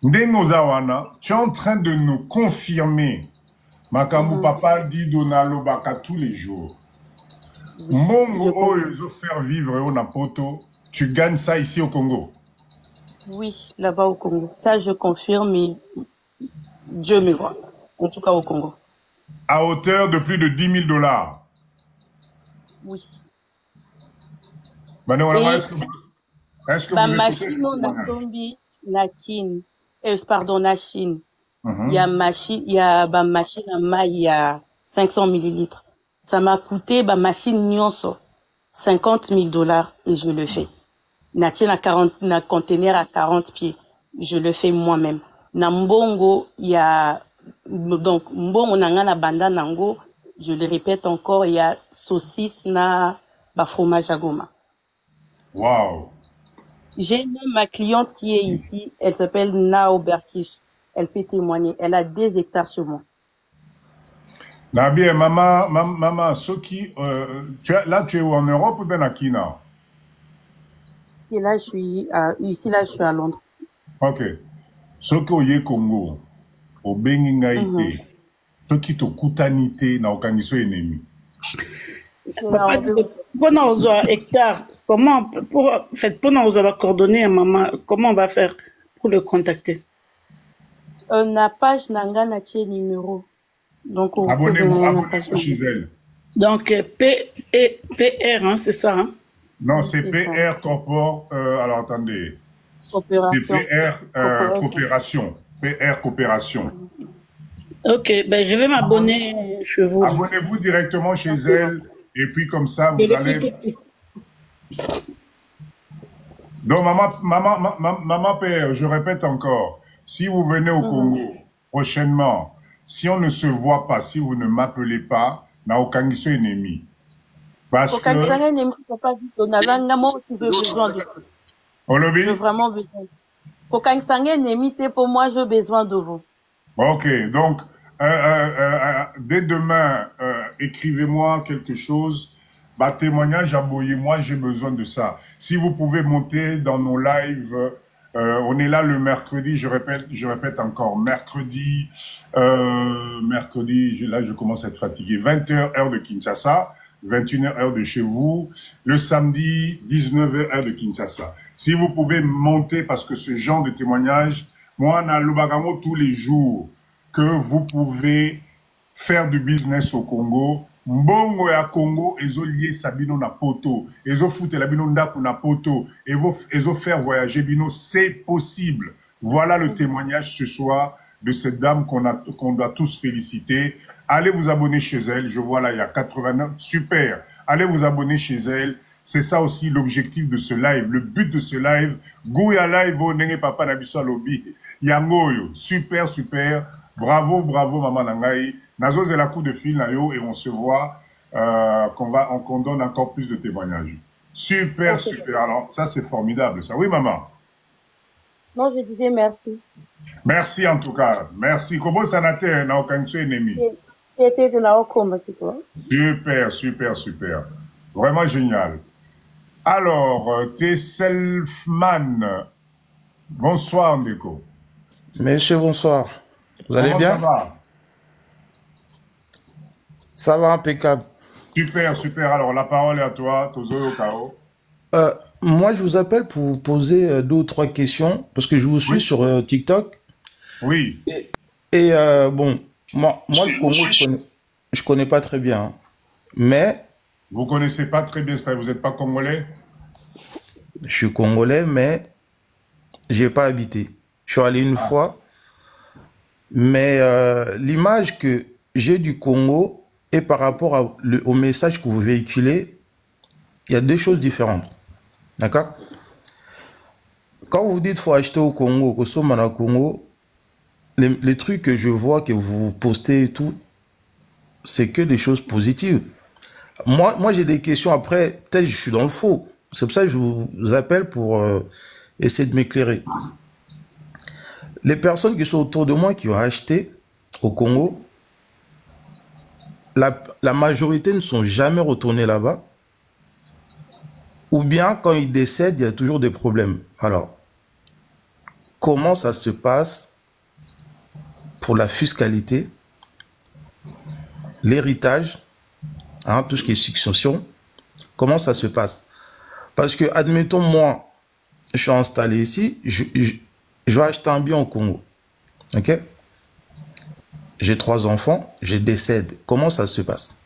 Speaker 2: Ndengozawana, tu es en train de nous confirmer, Makamou Papa dit Donalo Baka tous les jours. Mongo, faire vivre au Napoto, tu gagnes ça ici au Congo?
Speaker 12: Oui, là-bas au Congo. Ça, je confirme, et Dieu me voit. En tout cas au Congo.
Speaker 2: À hauteur de plus de $10,000.
Speaker 12: Oui.
Speaker 2: Est-ce que vous
Speaker 12: machine na tombi na Chine, pardon, na Chine. Il y a machine, il y a machine à maille, il y a 500 millilitres. Ça m'a coûté machine nyonso 50 000 $ et je le fais. Na conteneur à 40 pieds, je le fais moi-même. Na mbongo, il y a, donc, mbongo nanga na banda nango, je le répète encore, il y a saucisse na ba fromage à goma.
Speaker 2: Wow.
Speaker 12: J'ai même ma cliente qui est ici, elle s'appelle Nao Berkish. Elle peut témoigner. Elle a 2 hectares chez moi.
Speaker 2: Bien, maman, ce qui, là, tu es où, en Europe ou bien à Kina?
Speaker 12: Et là, je suis à Londres.
Speaker 2: Ok. Ce qui est au Congo, au Bengingaïté, ce qui est au Koutanité, na Okangiso ennemi.
Speaker 11: Papa, pendant aux hectares, comment, pendant aux coordonnées à maman, comment on va faire pour le contacter?
Speaker 12: Na page nanga na tie numéro. Donc,
Speaker 2: abonnez-vous chez elle.
Speaker 11: Donc, PR, hein, c'est ça, hein?
Speaker 2: Non, c'est PR Corpor, alors attendez.
Speaker 12: Coopération.
Speaker 2: C'est PR Coopération. PR Coopération.
Speaker 11: Ok, ben je vais m'abonner chez vous.
Speaker 2: Abonnez-vous directement chez elle et puis comme ça, vous allez... Donc, maman PR, je répète encore, si vous venez au Congo prochainement, si on ne se voit pas, si vous ne m'appelez pas, na Okangiso ennemi. Parce que...
Speaker 12: Okangiso ennemi, papa dit, moi aussi j'ai besoin de vous. J'ai vraiment besoin. Okangiso ennemi, pour moi, j'ai besoin de vous.
Speaker 2: Ok, donc, dès demain, écrivez-moi quelque chose. Bah, témoignage, aboyez-moi, j'ai besoin de ça. Si vous pouvez monter dans nos lives, on est là le mercredi, je répète encore, mercredi, là je commence à être fatigué, 20h heure de Kinshasa, 21h heure de chez vous, le samedi, 19h heure de Kinshasa. Si vous pouvez monter, parce que ce genre de témoignage, moi, on a le bagamo tous les jours, que vous pouvez faire du business au Congo. Mbongo ya Congo, ezo lié sabino na poto, ezo foute la bino ndaku na poto, ezo faire voyager bino, c'est possible. Voilà le témoignage ce soir de cette dame qu'on doit tous féliciter. Allez vous abonner chez elle, je vois là, il y a 89, super. Allez vous abonner chez elle, c'est ça aussi l'objectif de ce live, le but de ce live. Gouya live, nenge papa nabiso lobby, yangoyo, super, super. Bravo, bravo, maman Nangaï. Nazo c'est la coup de fil et on se voit, qu'on donne encore plus de témoignages. Super, super. Alors, ça c'est formidable, ça. Oui, maman.
Speaker 12: Non, je disais merci.
Speaker 2: Merci en tout cas. Merci. Comment ça n'a été na Okangiso ennemi?
Speaker 12: C'était de la Okoma, c'est toi.
Speaker 2: Super, super, super. Vraiment génial. Alors, t'es Selfman. Bonsoir, Ndeko.
Speaker 13: Monsieur, bonsoir. Vous allez bien?
Speaker 2: Ça va?
Speaker 13: Ça va, impeccable.
Speaker 2: Super, super. Alors, la parole est à toi, Tozo Okao.
Speaker 13: Moi, je vous appelle pour vous poser 2 ou 3 questions, parce que je vous suis sur TikTok.
Speaker 2: Oui.
Speaker 13: Et bon, moi le Congo, je connais pas très bien. Hein. Mais...
Speaker 2: Vous connaissez pas très bien, vous n'êtes pas congolais?
Speaker 13: Je suis congolais, mais j'ai pas habité. Je suis allé une fois. Mais l'image que j'ai du Congo et par rapport au message que vous véhiculez, il y a 2 choses différentes. D'accord? Quand vous dites qu'il faut acheter au Congo, que sommes au Congo, les trucs que je vois que vous postez et tout, c'est que des choses positives. Moi j'ai des questions après, peut-être je suis dans le faux. C'est pour ça que je vous appelle pour essayer de m'éclairer. Les personnes qui sont autour de moi qui ont acheté au Congo, la majorité ne sont jamais retournés là-bas. Ou bien, quand ils décèdent, il y a toujours des problèmes. Alors, comment ça se passe pour la fiscalité, l'héritage, hein, tout ce qui est succession, comment ça se passe? Parce que, admettons, moi, je suis installé ici, je vais acheter un bien au Congo. Ok? J'ai 3 enfants, je décède. Comment ça se passe?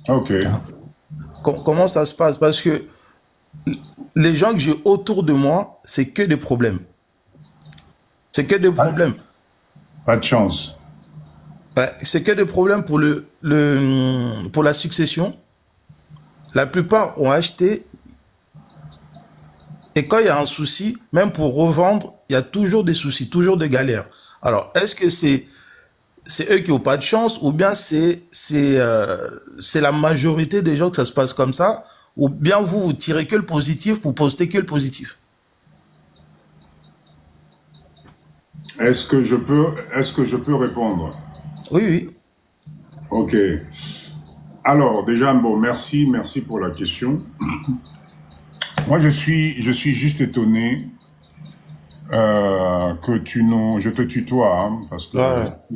Speaker 2: Ok.
Speaker 13: Comment ça se passe? Parce que les gens que j'ai autour de moi, c'est que des problèmes. C'est que des problèmes.
Speaker 2: Pas de chance.
Speaker 13: Ouais, c'est que des problèmes pour pour la succession. La plupart ont acheté. Et quand il y a un souci, même pour revendre, il y a toujours des soucis, toujours des galères. Alors, est-ce que c'est eux qui n'ont pas de chance, ou bien c'est la majorité des gens que ça se passe comme ça, ou bien vous tirez que le positif, vous postez que le positif?
Speaker 2: Est-ce que je peux répondre?
Speaker 13: Oui, oui.
Speaker 2: Ok. Alors, déjà, bon, merci pour la question. Moi, je suis juste étonné je te tutoie, hein, parce que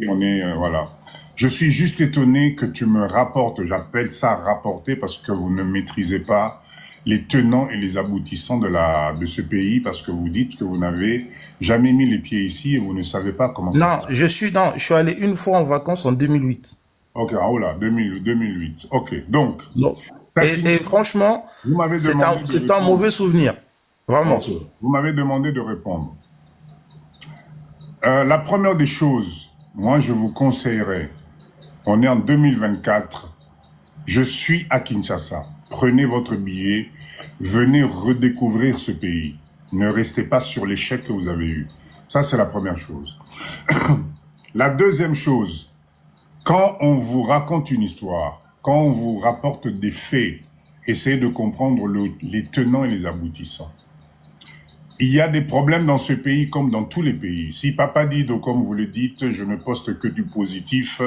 Speaker 2: on est, voilà. Je suis juste étonné que tu me rapportes, j'appelle ça rapporter parce que vous ne maîtrisez pas les tenants et les aboutissants de ce pays, parce que vous dites que vous n'avez jamais mis les pieds ici et vous ne savez pas comment ça se passe.
Speaker 13: Je suis allé une fois en vacances en 2008.
Speaker 2: Ok, oh là, 2008. Ok, donc.
Speaker 13: Non. Et franchement, c'est un mauvais souvenir. Vraiment.
Speaker 2: Okay. Vous m'avez demandé de répondre. La première des choses, moi je vous conseillerais, on est en 2024, je suis à Kinshasa. Prenez votre billet, venez redécouvrir ce pays. Ne restez pas sur l'échec que vous avez eu. Ça, c'est la première chose. La deuxième chose, quand on vous raconte une histoire, quand on vous rapporte des faits, essayez de comprendre les tenants et les aboutissants. Il y a des problèmes dans ce pays comme dans tous les pays. Si Papa Dido, comme vous le dites, je ne poste que du positif,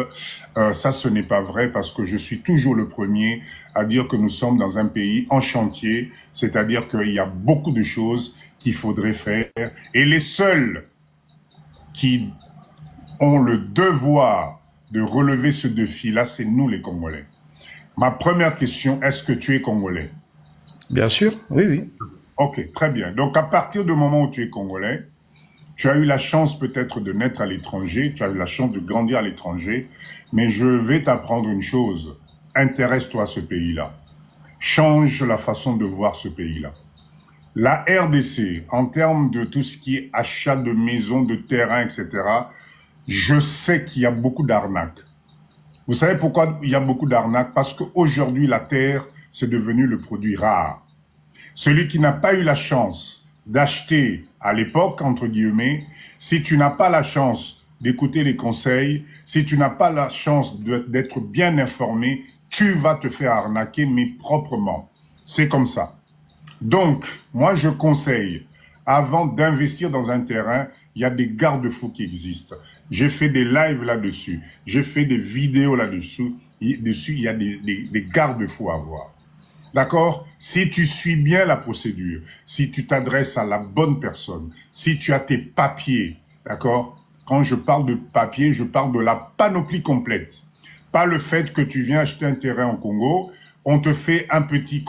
Speaker 2: ça ce n'est pas vrai parce que je suis toujours le premier à dire que nous sommes dans un pays en chantier, c'est-à-dire qu'il y a beaucoup de choses qu'il faudrait faire. Et les seuls qui ont le devoir de relever ce défi-là, c'est nous les Congolais. Ma première question, est-ce que tu es Congolais?
Speaker 13: Bien sûr, oui, oui.
Speaker 2: Ok, très bien. Donc, à partir du moment où tu es Congolais, tu as eu la chance peut-être de naître à l'étranger, tu as eu la chance de grandir à l'étranger, mais je vais t'apprendre une chose. Intéresse-toi à ce pays-là. Change la façon de voir ce pays-là. La RDC, en termes de tout ce qui est achat de maisons, de terrains, etc., je sais qu'il y a beaucoup d'arnaques. Vous savez pourquoi il y a beaucoup d'arnaques? Parce qu'aujourd'hui, la terre, c'est devenu le produit rare. Celui qui n'a pas eu la chance d'acheter à l'époque, entre guillemets, si tu n'as pas la chance d'écouter les conseils, si tu n'as pas la chance d'être bien informé, tu vas te faire arnaquer, mais proprement. C'est comme ça. Donc, moi, je conseille, avant d'investir dans un terrain, il y a des garde-fous qui existent. J'ai fait des lives là-dessus. J'ai fait des vidéos là-dessus. Il y a des garde-fous à avoir. D'accord? Si tu suis bien la procédure, si tu t'adresses à la bonne personne, si tu as tes papiers, d'accord? Quand je parle de papier, je parle de la panoplie complète. Pas le fait que tu viens acheter un terrain au Congo, on te fait un petit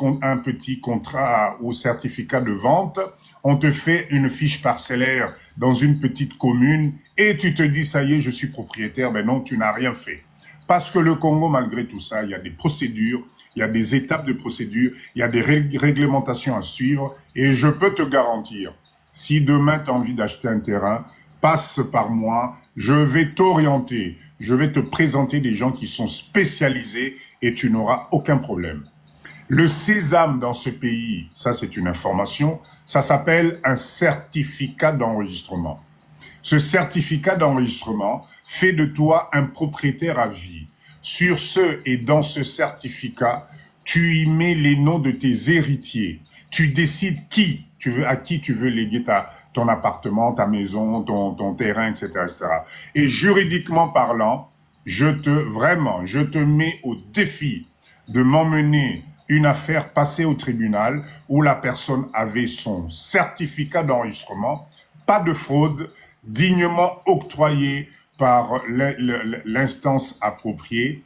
Speaker 2: contrat ou certificat de vente, on te fait une fiche parcellaire dans une petite commune et tu te dis, ça y est, je suis propriétaire. Ben non, tu n'as rien fait. Parce que le Congo, malgré tout ça, il y a des procédures, il y a des étapes de procédure, il y a des réglementations à suivre et je peux te garantir, si demain tu as envie d'acheter un terrain, passe par moi, je vais t'orienter, je vais te présenter des gens qui sont spécialisés et tu n'auras aucun problème. Le sésame dans ce pays, ça c'est une information, ça s'appelle un certificat d'enregistrement. Ce certificat d'enregistrement fait de toi un propriétaire à vie. Sur ce et dans ce certificat, tu y mets les noms de tes héritiers. Tu décides à qui tu veux léguer ton appartement, ta maison, ton terrain, etc., etc. Et juridiquement parlant, je te mets au défi de m'emmener une affaire passée au tribunal où la personne avait son certificat d'enregistrement, pas de fraude, dignement octroyé par l'instance appropriée,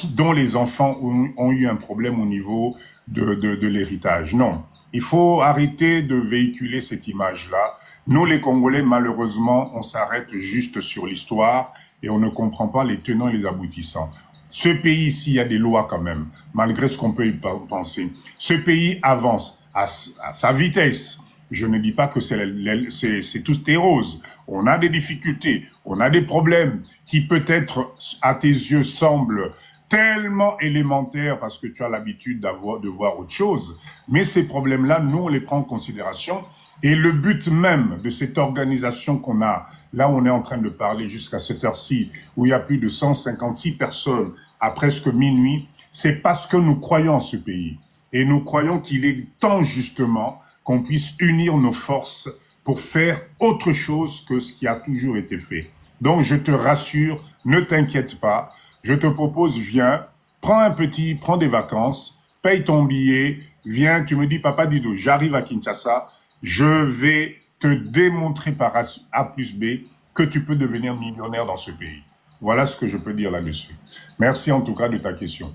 Speaker 2: dont les enfants ont eu un problème au niveau de l'héritage. Non, il faut arrêter de véhiculer cette image-là. Nous, les Congolais, malheureusement, on s'arrête juste sur l'histoire et on ne comprend pas les tenants et les aboutissants. Ce pays ici, il y a des lois quand même, malgré ce qu'on peut y penser. Ce pays avance à sa vitesse. Je ne dis pas que c'est tout est rose. On a des difficultés, on a des problèmes qui peut-être à tes yeux semblent tellement élémentaires parce que tu as l'habitude de voir autre chose. Mais ces problèmes-là, nous, on les prend en considération. Et le but même de cette organisation qu'on a, là où on est en train de parler jusqu'à cette heure-ci, où il y a plus de 156 personnes à presque minuit, c'est parce que nous croyons en ce pays. Et nous croyons qu'il est temps justement qu'on puisse unir nos forces pour faire autre chose que ce qui a toujours été fait. Donc je te rassure, ne t'inquiète pas, je te propose, viens, prends des vacances, paye ton billet, viens, tu me dis, Papa Dido, j'arrive à Kinshasa, je vais te démontrer par A plus B que tu peux devenir millionnaire dans ce pays. Voilà ce que je peux dire là-dessus. Merci en tout cas de ta question.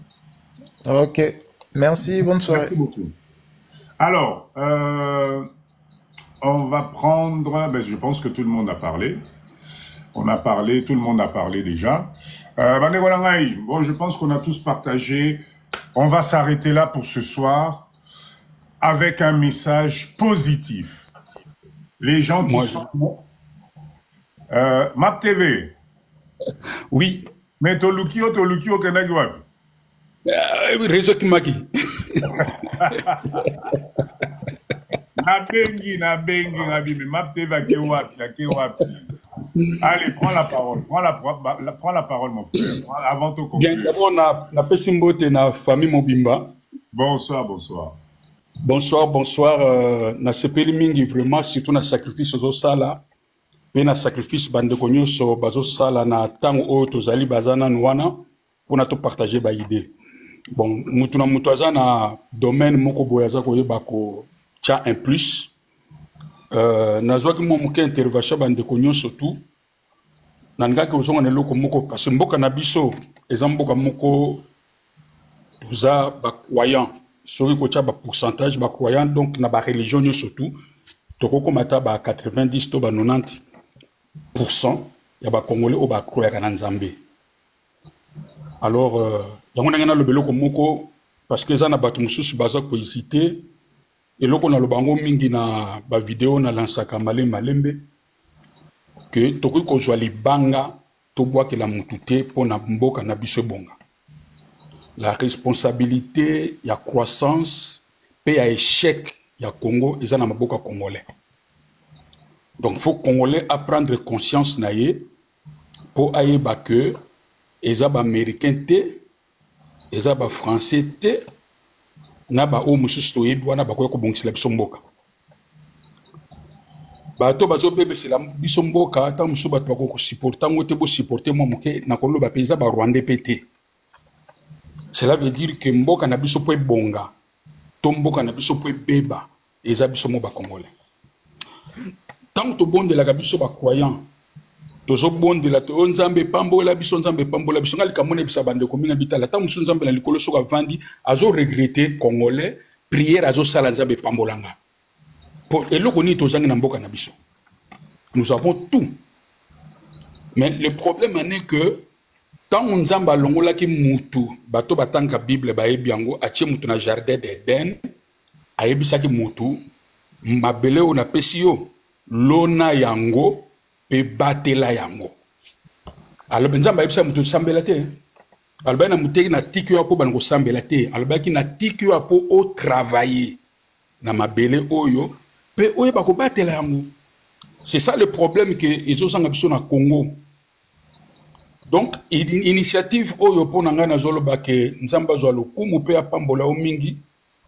Speaker 13: Ok, merci, bonne soirée.
Speaker 2: Merci beaucoup. Alors, on va prendre, je pense que tout le monde a parlé. On a parlé, tout le monde a parlé déjà. Bon, je pense qu'on a tous partagé. On va s'arrêter là pour ce soir avec un message positif. Les gens qui sont... Map TV.
Speaker 14: Oui.
Speaker 2: Mais Tolukio, Kenagwapi.
Speaker 14: Réseau Kimaki.
Speaker 2: Na bengi, Map TV a kewapi. Allez, prends la parole. Prends la parole, mon frère. Avant tout conclure.
Speaker 14: Bien, d'abord, na Pesimbote, na famille Mobimba.
Speaker 2: Bonsoir.
Speaker 14: Bonsoir. Na sepeli mingi vraiment, surtout na sacrifice au sala. Pe na sacrifice bande konyo so bazo sala na tango o tozali bazana nwana pour na to partager ba idée. Bon, mutuna mutwaza na domaine moko boyaza ko yeba ko tcha un plus. Nazwa ki momuke intervention bande konyo surtout. Nanga ke ozonga ne loko moko parce que mboka na biso ezamboka moko tuza ba croyant. Soki ko tcha ba pourcentage ba croyant donc na ba religion surtout. Toko komata ba 90 to ba 90% ya ba congolais o ba croire na Nzambe. Alors yango ngana lo beloko moko parce que za na batu mususu baza ko hésiter et loko na lo bango mingi na ba vidéo na lansaka malembe que toko ko jwa libanga to bois que la mutute pour na mboka na biso bonga. La responsabilité ya croissance pe ya échec ya Congo eza na maboka congolais. Donc faut congolais apprendre conscience na ye pour ayeba que eza ba américain te eza ba français te na ba o mususu to yedwa na ba ko bongisela biso mboka. Ba to bazo bebe sela biso mboka ta musu ba to ko supporter ngote bo supporter mo moke na ko lo ba peza ba rwandais pété. Cela veut dire que mboka na biso po bonga tomboka na biso po beba eza biso mo ba congolais. Tant to bonde la biso ba croyant tozo bonde la to nzambe pambola biso ngali kamone bisa bande kominga bitala tant musu nzambe na likolo soka vandi azo regretter congolais prière azo sala nzambe pambolanga pour eloko ni tozangi na mboka na biso. Nous avons tout, mais le problème est que tant nzambe longola ki mutu bato batanga bible ba ebiango atie mutu na jardin d'Eden ayebisa ki mutu mabele ona pesio lona yango pe batela yango. Alors nzambe ayebisa mutu sambela te. Alors na mutu na tikyo apo bango sambela te. Alors ki na tikyo apo o travailler na mabele oyo pe oyo ba ko batela yango. C'est ça le problème que ils ont biso na Congo. Donc, initiative oyo po nanga na zolo ba ke nzamba zo lokumu pe apambola o mingi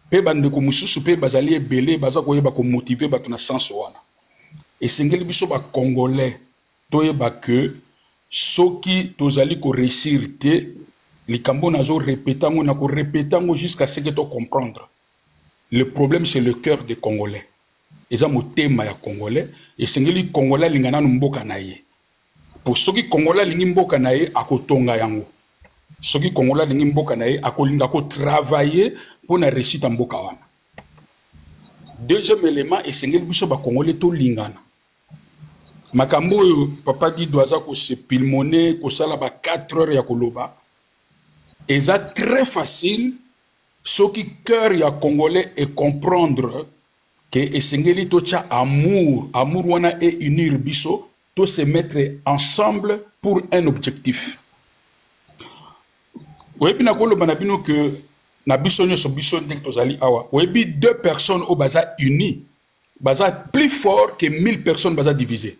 Speaker 14: pe bande ko mususu pe bazali ebele baza ko yeba ko motiver bato na sens wana. Et sengeli biso ba congolais to yeba que soki tozali ko réussir te likambo na zo répétango na ko répétango jusqu'à ce que to comprendre. Le problème c'est le cœur des congolais. Eza motema ya congolais et sengeli congolais lingana mboka na ye. Pour ceux qui congolais lingi mboka na ye akotonga yango. Ceux qui congolais lingi mboka na ye akolinga ko travailler pour na réussite mboka wana. Deuxième élément et sengeli biso ba congolais to lingana. Makambo papa dit doaza ko se pulmoner ko sala ba 4 heures ya koloba. Eza très facile ceux qui cœur ya congolais et comprendre que esengeli to cha amour wana et unir biso to se mettre ensemble pour un objectif. Webi na kolo banabino que na biso nyoso biso ndek tozali awa. Webi 2 personnes au baza unis, baza plus fort que 1000 personnes baza divisées.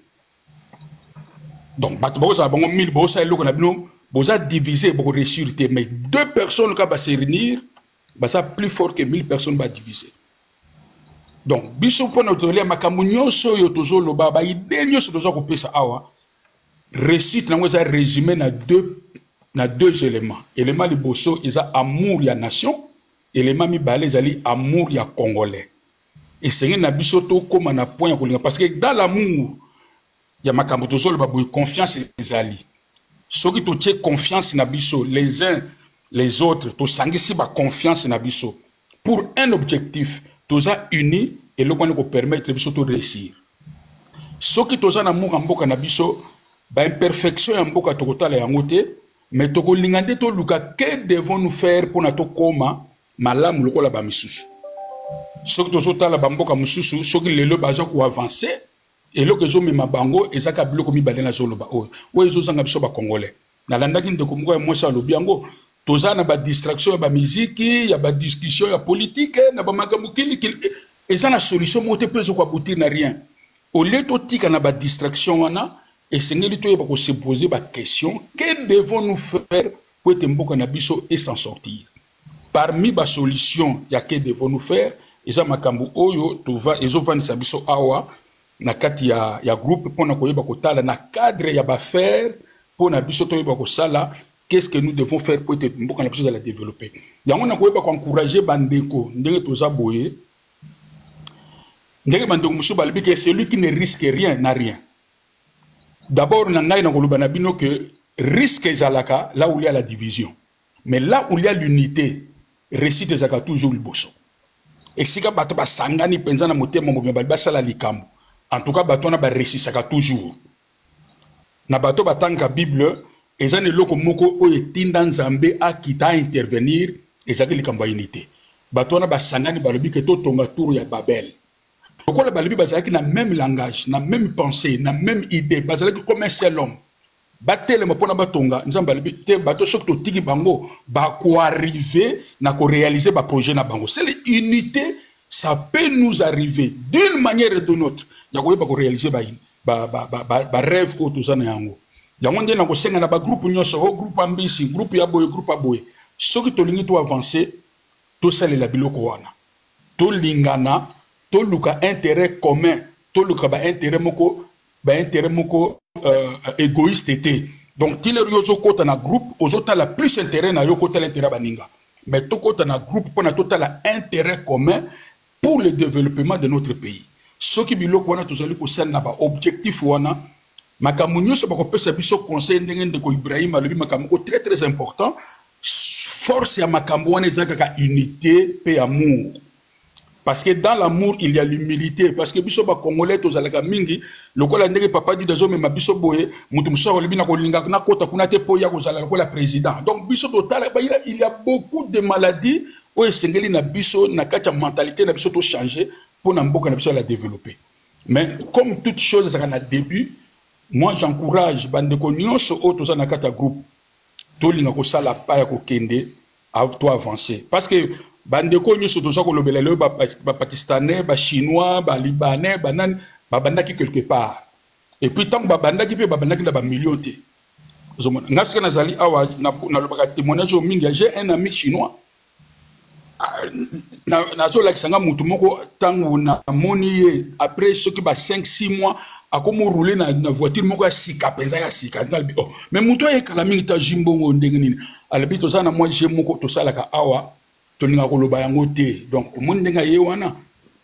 Speaker 14: Donc bato boza bango 1000 boza eloko na bino boza divisé pour réussir, mais 2 personnes qui vont se réunir, baza plus fort que 1000 personnes ba diviser. Donc biso pour notre relais makambo nyonso yo tozo loba ba ide nyonso tozo kopesa awa réussite na ngoza résumé na deux éléments. Élément liboso eza amour ya nation, élément mibale ezali amour ya congolais. Et c'est na biso to koma na point ya kolinga parce que dans l'amour ya makambo tozo loba boy confiance ezali. Ceux qui ont confiance na biso les uns les autres to sangisi ba confiance na biso pour un objectif toza unis et le ko permettre biso to réussir. Ceux qui toza na amour mboka na biso ba imperfection ya mboka to kotala yango te mais to ko lingande to luka que devons nous faire pour na to koma malamu lokola ba misusu. Ceux qui tozo tala ba mboka misusu ceux qui lelo baza ko avancer et lo que zo me mabango ezaka biloko mibale na zoloba o ezo zanga biso ba congolais na landaki ndeko moko ya mwasa lobi yango toza na ba distraction ya ba musique ya ba discussion ya politique na ba makambo kili eza na solution mote peso kwa boutir na rien au lieu to tika na ba distraction wana et sengeli to yeba ko se poser ba question que devons-nous faire pour être mboka na biso et s'en sortir parmi ba solution ya que devons-nous faire eza makambo oyo to va ezo vanisa biso awa na kati ya groupe pour na koyeba kotala na cadre ya ba faire pour na biso to yeba ko sala qu'est-ce que nous devons faire pour être mboka na biso la développer yango na koyeba ko encourager bandeko ndenge toza boye ndenge bandeko musu balibi que celui qui ne risque rien n'a rien. D'abord na ngai na koloba na bino que risque ezalaka là où il y a la division mais là où il y a l'unité réussite ezaka toujours liboso et sika bato ba sangani penza na motema mobimba ba sala likambo. En tout cas, bato na ba réussissaka toujours. Na bato batanga Bible, ezane loko moko o etinda nzambe akita intervenir, ezaki likambo unité. Bato na ba sangani balobi ke to tonga tour ya Babel. Pourquoi la balobi bazalaki na même langage, na même pensée, na même idée, bazalaki comme un seul homme. Batele mapona batonga, nzambe balobi te bato sok to tiki bango ba ko arriver na ko réaliser ba projet na bango. C'est l'unité. Ça peut nous arriver d'une manière ou d'une autre. Il y a réaliser ba rêve au tout ça na yango. Il y a monde na ko senga na ba groupe nyonso, groupe ambisi, groupe ya boy, groupe aboy. Ceux qui to lingi to avancer, to sale la biloko wana. To lingana, to luka intérêt commun, to luka ba intérêt moko égoïste été. Donc tile yozo kota na groupe, ozota la plus intérêt na yo kota l'intérêt baninga. Mais to kota na groupe pour na total intérêt commun pour le développement de notre pays. Ce qui biloko wana tozali ko sel na ba objectif wana makambo nyonso ba ko pesa biso conseil ndenge ndeko Ibrahim alobi makambo très très important force ya makambo wana ezaka unité pe amour. Parce que dans l'amour il y a l'humilité parce que biso ba congolais tozalaka mingi lokola ndenge papa dit dazo mema biso boye mutu musako libi na kolinga na kota kuna te po ya kozala lokola président. Donc biso total il y a beaucoup de maladies où esengeli na biso na kati mentalité na biso to changer pour na mboka na biso la développer. Mais comme toute chose ça na début, moi j'encourage bandeko nyonso o to za na kati groupe to linga ko sala pa ya ko kende à toi avancer parce que bandeko nyonso to za ko lobela le ba pakistanais, ba chinois, ba libanais, banan ba bandaki quelque part. Et puis tant ba bandaki pe ba bandaki na ba millions te. Ngaska na zali awa na lobaka témoignage mingi j'ai un ami chinois na zo la kisanga mutu moko tango na moni après ce qui ba 5-6 mois akomo rouler na voiture moko ya sika penza ya sika ndalbi oh mais mutu ya kala mingi ta jimbo ndenge nini albi to sana moi je moko to sala ka awa to linga ko loba yango te donc omoni ndenga ye wana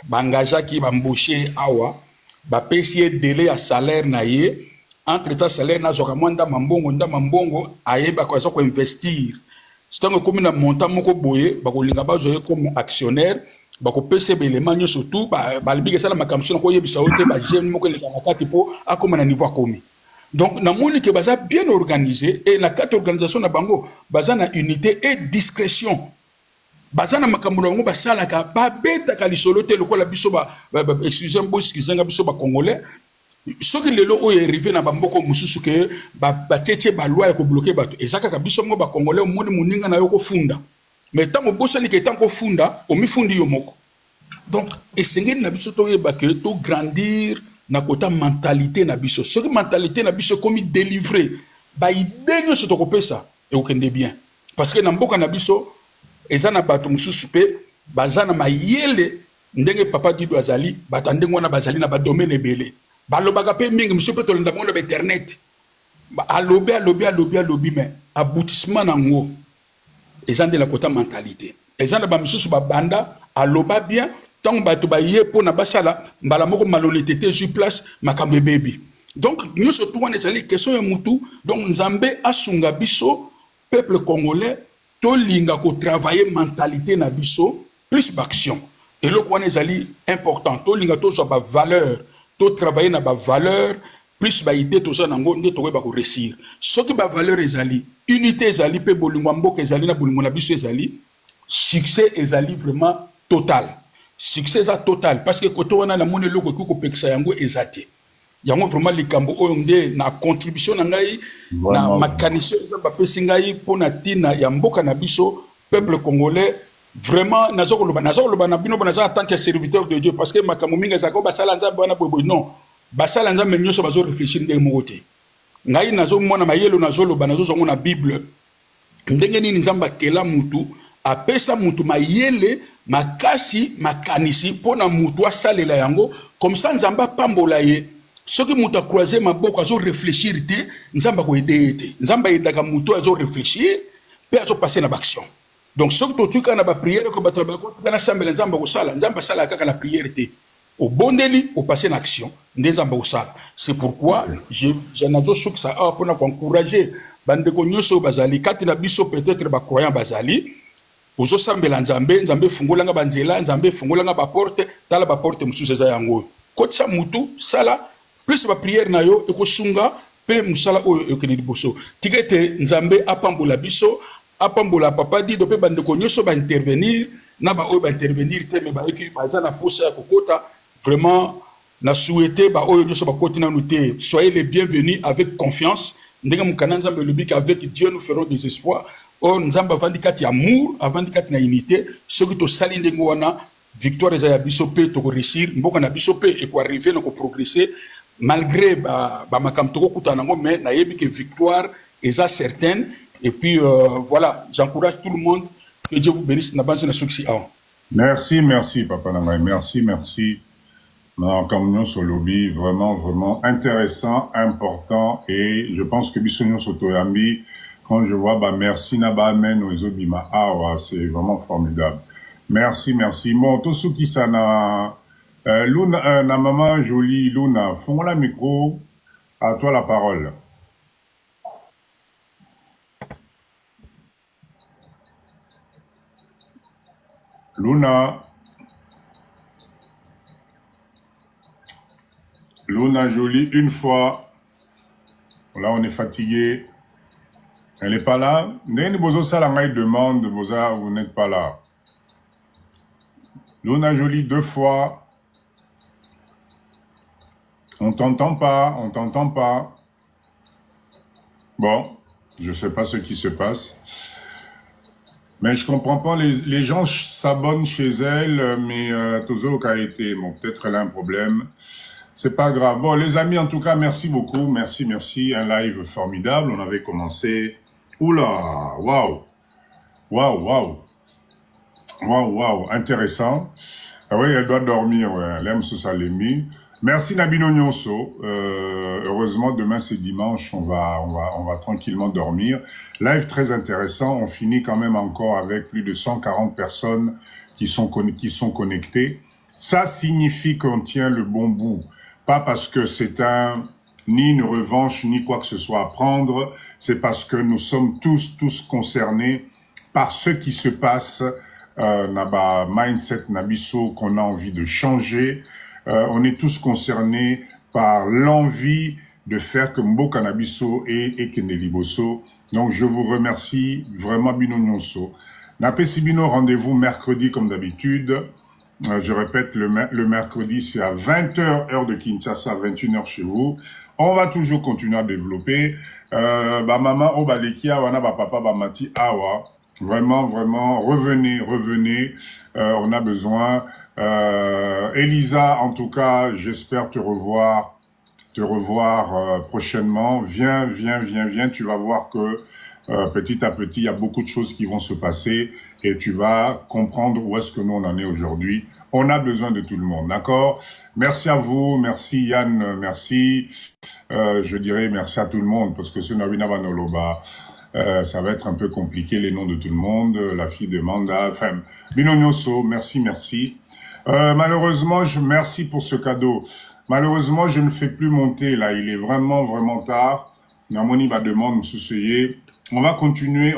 Speaker 14: bangaja ki bambaucher awa ba pesier délai ya salaire na ye entre ta salaire na zoka mwanda mambongo ayeba ko zo ko investir. C'est un comme un montant moko boye bako linga bazoye comme actionnaire bako pese élément nyo surtout ba libiga sala makamso ko yebisa ote ba jeune moko le kanakati po akoma na niveau komi. Donc na moni que baza bien organisé et la carte organisation na bango baza na unité et discrétion. bazana makambo na bango basalaka babetaka lisolo te lokola biso excusez-moi biso Congolais. Ce qui lelo oyo arrivé na bamboko mususu ke bateche balwa ya ko bloquer bato ezaka ka biso mo ba Congolais omoni muninga na yo ko funda mais tant obosani ke tant ko funda omifundi yo moko. Donc esengeli na biso to yeba ke to grandir na kota mentalité na biso. Ce qui mentalité na biso comme délivrer ba idée nyonso to kopesa e okende bien parce que na mboka na biso ezana bato mususu pe bazana mayele ndenge papa Dido azali batande ngwana bazali na ba domaine ebele balobaka pe mingi monsieur pe tolanda mona ba internet alobi mais aboutissement nango ezande la kota mentalité ezana ba mususu ba banda aloba bien tant bato ba ye pona basala mbala moko malolete sur place makambe baby. Donc nous surtout on ezali question ya mutu donc Nzambe asunga biso peuple congolais to linga ko travailler mentalité na biso plus d'action et le quoi ezali important to linga to so ba valeur to travailler na ba valeur plus ba idée to so nango nde to ba ko réussir ce qui ba valeur ezali unité ezali pe bolingo mboka ezali na bolingo na biso ezali succès ezali vraiment total succès za total parce que koto wana na mone loko ko pekisa yango ezate yango vraiment likambo oyo nde na contribution na ngai na mécanicien za ba pesi ngai pona tina ya mboka na biso peuple congolais vraiment nazokoloba na bino bonaza en tant que serviteur de Dieu parce que makambo minga za ko basala nza bana bobo non basala nza menyo so bazo réfléchir ndenge mokote ngai nazo mona mayelo nazoloba nazo zongo na Bible ndenge nini nzamba kela mutu apesa mutu mayele makasi makanisi pona mutu asalela yango comme ça nzamba pambola ye ce que mutu a croisé maboko azo réfléchir te nzamba ko aider te nzamba edaka mutu azo réfléchir pe azo passer na action. Donc ce que tu kana ba prière ko bato ba ko kana sambela nzamba ko sala nzamba sala kaka la prière te au bondeli au passer en action nzamba ko sala. C'est pourquoi je nazo souk ça pour encourager bande ko nyoso bazali kati na biso peut-être ba croyant bazali ozo sambela nzambe fungolanga banzela nzambe fungolanga ba porte tala ba porte mususu za yango kotsa mutu sala plus ba prière na yo ekosunga pe musala oyo ekeni liboso tikete nzambe apambola biso apambola papa Dido pe bande ko nyoso ba intervenir na ba oyo ba intervenir te me ba eki baza na posa ya kokota vraiment na souhaiter ba oyo nyoso ba koti na nuté soyez les bienvenus avec confiance ndenge mukana nzambe lobi avec Dieu nous ferons des espoirs. Or nzamba vandikati amour avandikati na unité ce qui to sali ndenge wana victoire eza ya biso pe to ko réussir mboka na biso pe e ko arriver na ko progresser malgré ba makambo to ko kutana ngo mais na yebi que victoire eza certaine et puis voilà j'encourage tout le monde que Dieu vous bénisse na base na succès.
Speaker 2: Merci papa Namai, merci non, comme nous sur lobby vraiment intéressant, important et je pense que bisogno sotoyambi quand je vois merci na ba amen aux obima c'est vraiment formidable. Merci bon tout ce qui ça na Luna na maman jolie Luna font la micro à toi la parole. Luna jolie une fois là on est fatigué. Elle n'est pas là. N'ayez besoin ça la demande, vous n'êtes pas là. Luna Jolie 2 fois. On t'entend pas. Bon, je sais pas ce qui se passe. Mais je comprends pas, les gens s'abonnent chez elle, mais Tozo a été, bon, peut-être elle a un problème. C'est pas grave. Bon, les amis, en tout cas, merci beaucoup. Merci. Un live formidable. On avait commencé. Oula, waouh, intéressant. Ah oui, elle doit dormir, ouais. Elle aime ce salemi. Merci Nabino Nyonso. Heureusement, demain c'est dimanche, on va tranquillement dormir. Live très intéressant. On finit quand même encore avec plus de 140 personnes qui sont connectées. Ça signifie qu'on tient le bon bout. Pas parce que c'est ni une revanche, ni quoi que ce soit à prendre. C'est parce que nous sommes tous concernés par ce qui se passe, naba mindset nabiso qu'on a envie de changer. On est tous concernés par l'envie de faire que Mboka Nabiso et Keneli Bosso. Donc je vous remercie vraiment Bino Nyonso. Napé Sibino, rendez-vous mercredi comme d'habitude. Je répète, le mercredi, c'est à 20h, heure de Kinshasa, 21h chez vous. On va toujours continuer à développer. Maman, Obalekia, Wana, papa, Mati, Awa. Vraiment, vraiment, revenez. On a besoin. Elisa, en tout cas, j'espère te revoir prochainement. Viens. Tu vas voir que petit à petit, il y a beaucoup de choses qui vont se passer et tu vas comprendre où est-ce que nous on en est aujourd'hui. On a besoin de tout le monde, d'accord? Merci à vous, merci Yann, merci. Je dirais merci à tout le monde parce que ce Nabina Banoloba, ça va être un peu compliqué les noms de tout le monde. La fille de Manda, enfin, Binonyoso, merci. Malheureusement, merci pour ce cadeau. Malheureusement, je ne fais plus monter là. Il est vraiment tard. Namoni va demander, monsieur. On va continuer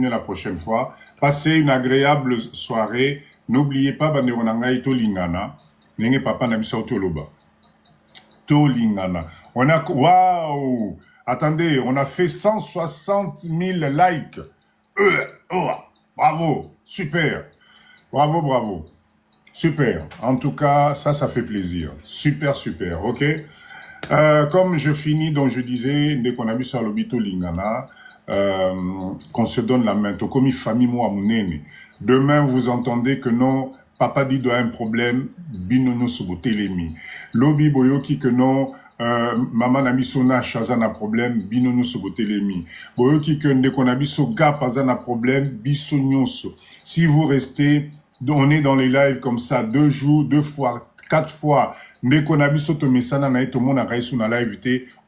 Speaker 2: la prochaine fois. Passez une agréable soirée. N'oubliez pas, Banderonangai Tolingana. Nenge papa Nabisa Toloba. Tolingana. Waouh! Attendez, on a fait 160 000 likes. Bravo. Super. Bravo. Super. En tout cas, ça fait plaisir. Super. Ok? Comme je finis, donc je disais, dès qu'on a vu sur l'obito Lingana, qu'on se donne la main. Tokomi famille moi munene. Demain, vous entendez que non, papa dit doit un problème, binono sobotelemi. Lobi boyoki que non, maman namisona chazana problème, binono sobotelemi. Boyoki que dès qu'on a vu sur gap azana problème, bisonyoso. Si vous restez, on est dans les lives comme ça, 2 jours, 2 fois, 4 fois. Dès qu'on a vu sur ton message,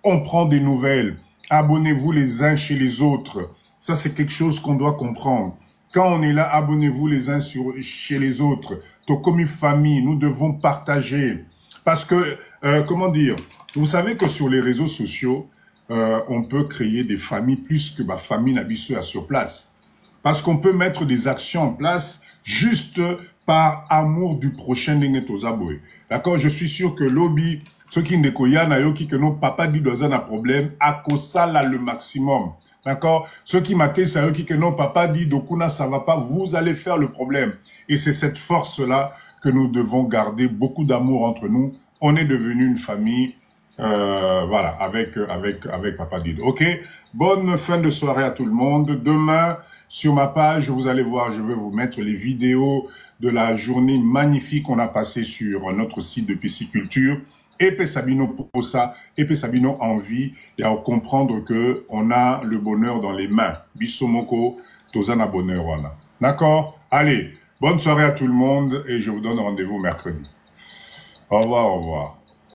Speaker 2: on prend des nouvelles. Abonnez-vous les uns chez les autres. Ça, c'est quelque chose qu'on doit comprendre. Quand on est là, abonnez-vous les uns chez les autres. Comme une famille, nous devons partager. Parce que, comment dire, vous savez que sur les réseaux sociaux, on peut créer des familles plus que ma famille n'habite sur place. Parce qu'on peut mettre des actions en place juste par amour du prochain d'Engetozaboué. D'accord? Je suis sûr que lobby, ceux qui ne connaissent pas, que nos papas disent dans un problème, à cause ça là le maximum. D'accord? Ceux qui m'attendent, c'est eux qui que non, papa dit, Dokuna, ça va pas, vous allez faire le problème. Et c'est cette force-là que nous devons garder, beaucoup d'amour entre nous. On est devenu une famille, voilà, avec papa Dido. Ok? Bonne fin de soirée à tout le monde. Demain, sur ma page, vous allez voir, je vais vous mettre les vidéos de la journée magnifique qu'on a passée sur notre site de pisciculture. Et Sabino pour ça, et Sabino envie et à comprendre que on a le bonheur dans les mains. Bissomoko, Tozana bonheur, voilà. D'accord? Allez, bonne soirée à tout le monde et je vous donne rendez-vous mercredi. Au revoir.